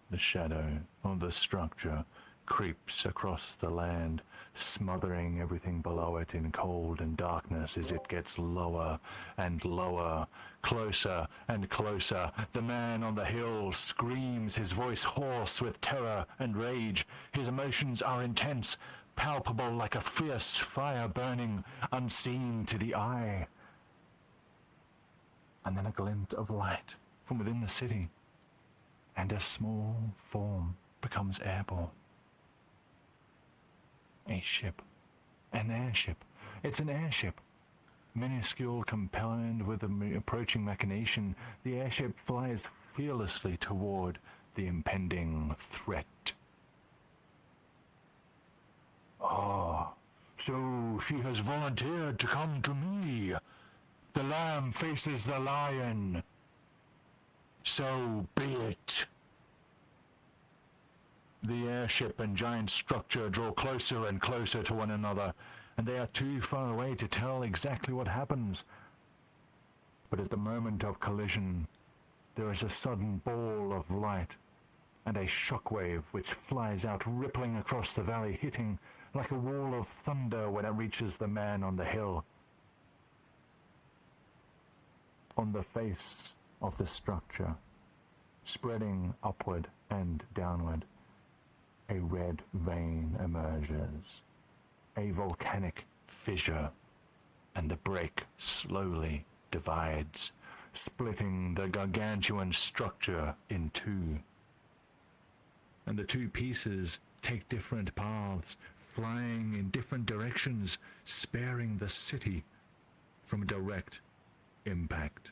The shadow of the structure creeps across the land, smothering everything below it in cold and darkness as it gets lower and lower, closer and closer. The man on the hill screams, his voice hoarse with terror and rage. His emotions are intense, palpable like a fierce fire burning, unseen to the eye. And then a glint of light from within the city, and a small form becomes airborne. A ship. An airship. It's an airship. Minuscule, compelled with the approaching machination, the airship flies fearlessly toward the impending threat. Ah, so she has volunteered to come to me. The lamb faces the lion. So be it. The airship and giant structure draw closer and closer to one another, and they are too far away to tell exactly what happens. But at the moment of collision, there is a sudden ball of light, and a shockwave which flies out, rippling across the valley, hitting like a wall of thunder when it reaches the man on the hill. On the face of the structure, spreading upward and downward, a red vein emerges, a volcanic fissure, and the break slowly divides, splitting the gargantuan structure in 2. And the 2 pieces take different paths, flying in different directions, sparing the city from direct impact.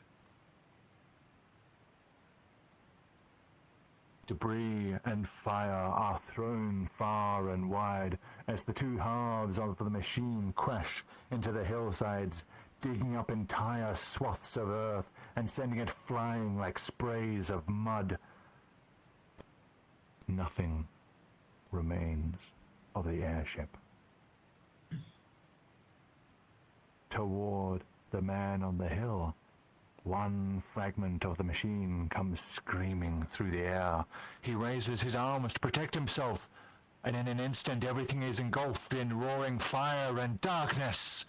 Debris and fire are thrown far and wide as the 2 halves of the machine crash into the hillsides, digging up entire swaths of earth and sending it flying like sprays of mud. Nothing remains of the airship. Toward the man on the hill, one fragment of the machine comes screaming through the air. He raises his arms to protect himself, and in an instant everything is engulfed in roaring fire and darkness.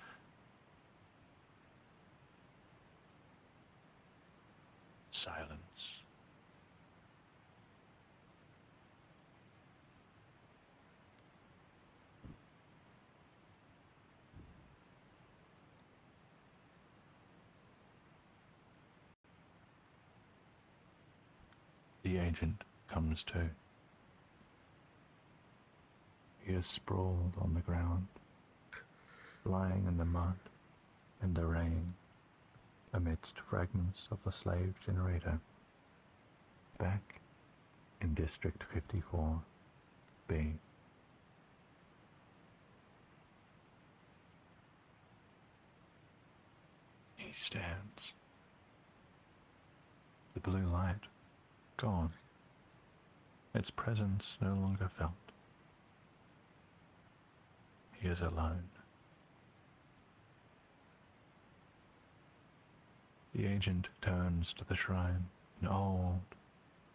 Silence. The agent comes to. He is sprawled on the ground, lying in the mud and the rain, amidst fragments of the slave generator. Back in District 54B. He stands. The blue light gone. Its presence no longer felt. He is alone. The agent turns to the shrine, an old,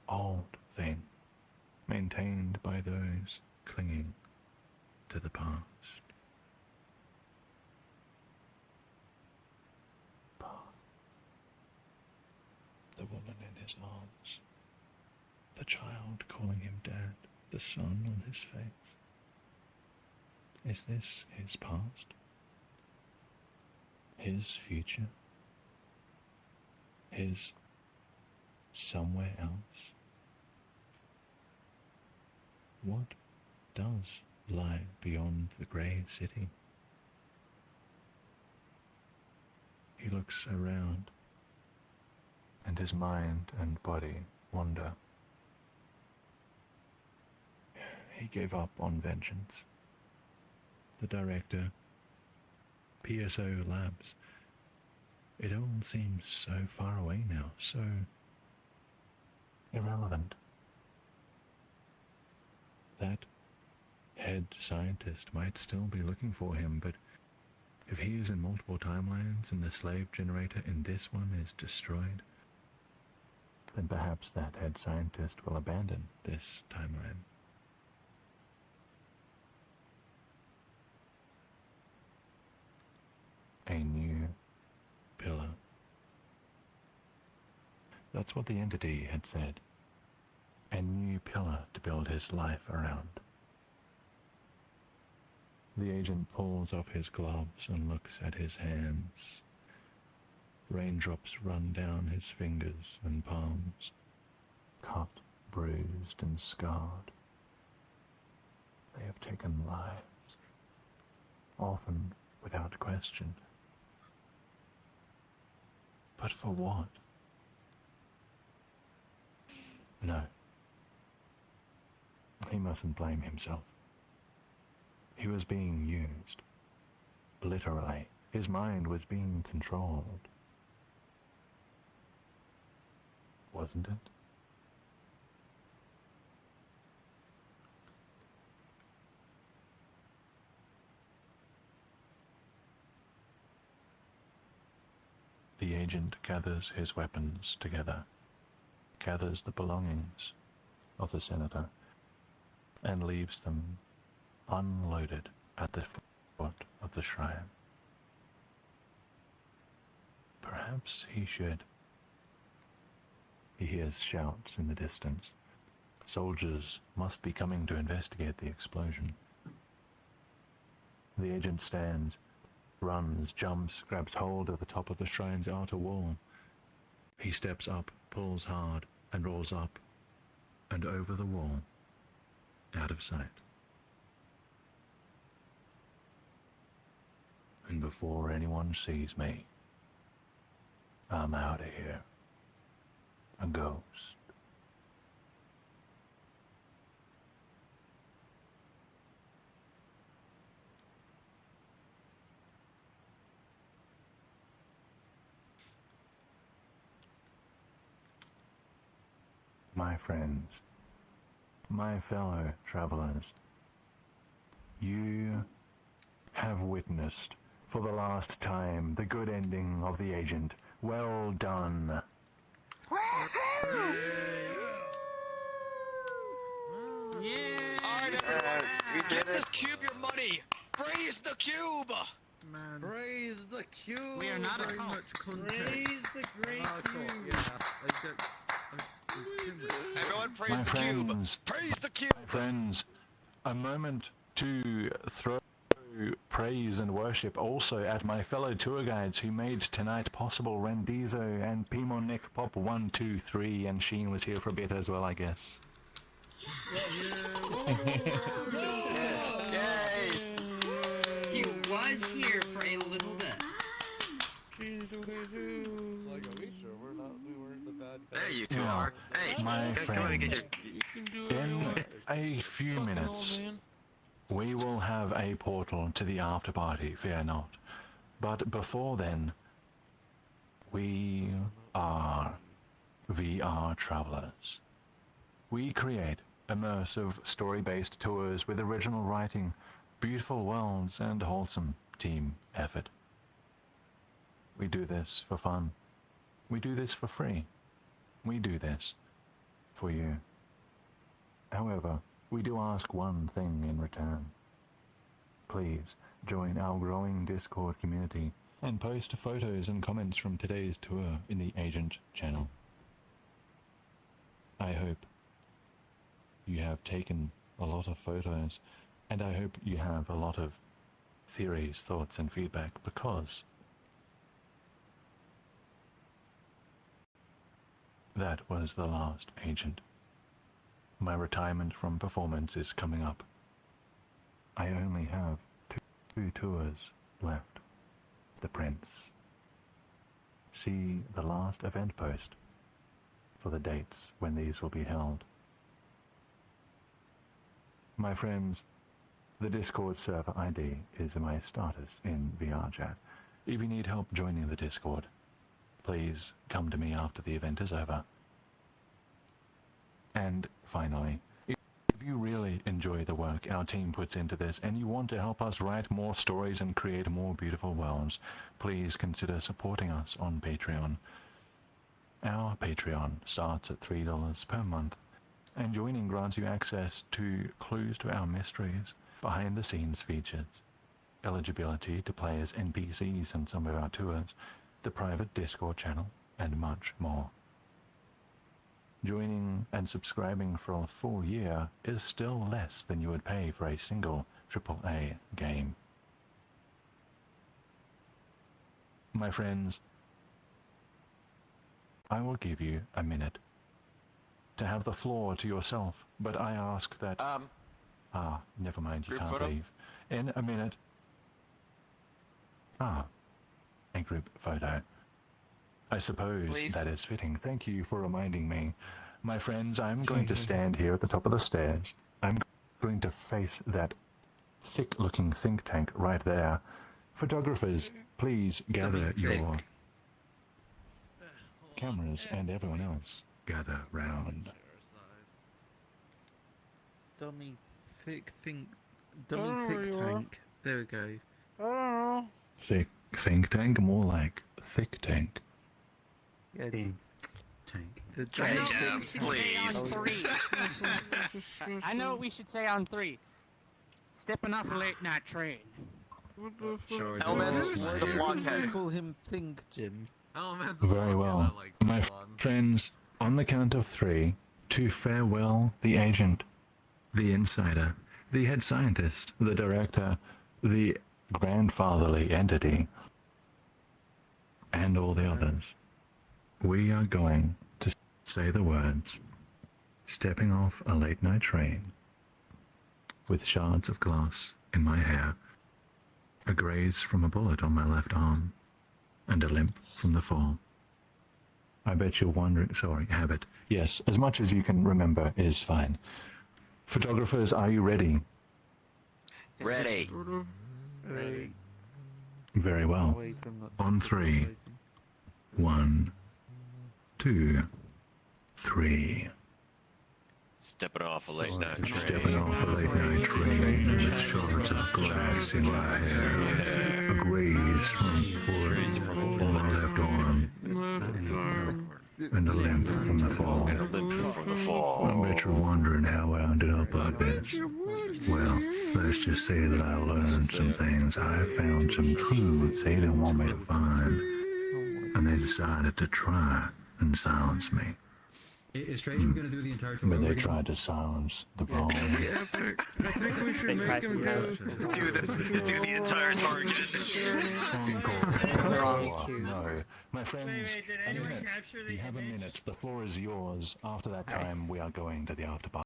old thing, maintained by those clinging to the past. The woman in his arms, the child calling him dad, the sun on his face. Is this his past? His future? His somewhere else? What does lie beyond the grey city? He looks around, and his mind and body wander. He gave up on vengeance. The director, PSO Labs, it all seems so far away now, so irrelevant. That head scientist might still be looking for him, but if he is in multiple timelines and the slave generator in this one is destroyed, then perhaps that head scientist will abandon this timeline. A new pillar. That's what the entity had said. A new pillar to build his life around. The agent pulls off his gloves and looks at his hands. Raindrops run down his fingers and palms, cut, bruised, and scarred. They have taken lives, often without question. But for what? No. He mustn't blame himself. He was being used. Literally. His mind was being controlled. Wasn't it? The agent gathers his weapons together, gathers the belongings of the senator, and leaves them unloaded at the foot of the shrine. Perhaps he should. He hears shouts in the distance. Soldiers must be coming to investigate the explosion. The agent stands, runs, jumps, grabs hold of the top of the shrine's outer wall. He steps up, pulls hard, and rolls up and over the wall, out of sight. And before anyone sees me, I'm out of here. A ghost. My friends, my fellow travelers, you have witnessed for the last time the good ending of the agent. Well done. Alright, everyone, give this cube your money. Praise the cube. Man. Praise the cube. We are not a Very cult. much context. Praise the great Cult, cube. yeah. There's too much. Everyone, praise My the friends, cube. Praise the cube. my friends, a moment to throw praise and worship also at my fellow tour guides who made tonight possible. Rendizo and Pimonic Pop 123, and Sheen was here for a bit as well, I guess. Yay! He was here for a little bit. Like, are we sure we weren't the bad guys? There you two are. Hey, My come on and get friends, your... in a few minutes, we will have a portal to the after party, fear not. But before then, we are VRTravellers. We create immersive, story-based tours with original writing, beautiful worlds, and wholesome team effort. We do this for fun. We do this for free. We do this for you. However, we do ask one thing in return. Please join our growing Discord community and post photos and comments from today's tour in the Agent channel. I hope you have taken a lot of photos, and I hope you have a lot of theories, thoughts, and feedback, because That was the last agent. My retirement from performance is coming up. I only have two tours left. The Prince. See the last event post for the dates when these will be held. My friends, the Discord server ID is my status in VRChat. If you need help joining the Discord, please come to me after the event is over. And finally, if you really enjoy the work our team puts into this and you want to help us write more stories and create more beautiful worlds, please consider supporting us on Patreon. Our Patreon starts at $3 per month, and joining grants you access to clues to our mysteries, behind-the-scenes features, eligibility to play as NPCs in some of our tours, the private Discord channel, and much more. Joining and subscribing for a full year is still less than you would pay for a single AAA game. My friends, I will give you a minute to have the floor to yourself, but I ask that... never mind, you can't leave. In a minute... a group photo. I suppose that is fitting. Thank you for reminding me. My friends, I'm going to stand here at the top of the stairs. I'm going to face that thick-looking think tank right there. Photographers, please gather your cameras, and everyone else gather round. Dummy think tank. There we go. I don't know. Thick think tank, more like thick tank. Yeah, tank. The I know tank. what we should say on 3. I know what we should say on 3. Stepping off a late night train. Sure. Why do you call him Think, Jim? Very well. My friends, on the count of 3, to farewell the agent, the insider, the head scientist, the director, the grandfatherly entity, and all the others, we are going to say the words, stepping off a late night train, with shards of glass in my hair, a graze from a bullet on my left arm, and a limp from the fall. I bet you're wondering, sorry, habit. Yes, as much as you can remember is fine. Photographers, are you ready? Ready. Ready. Very well. On 3. 1, 2, 3. Stepping off a late night train. Stepping off a late night train with shards of glass in my hair. A graze from on my left arm. And a limp from the fall. I bet you're wondering how I ended up like this. Well, let's just say that I learned some things. I found some truths they didn't want me to find. And they decided to try and silence me. Is Tracy going to do the entire tour? But they tried to silence the ball. I think we should make him do the entire target. No, my friends, Wait, did anyone capture the you have a minute. The floor is yours. After that time, we are going to the after party.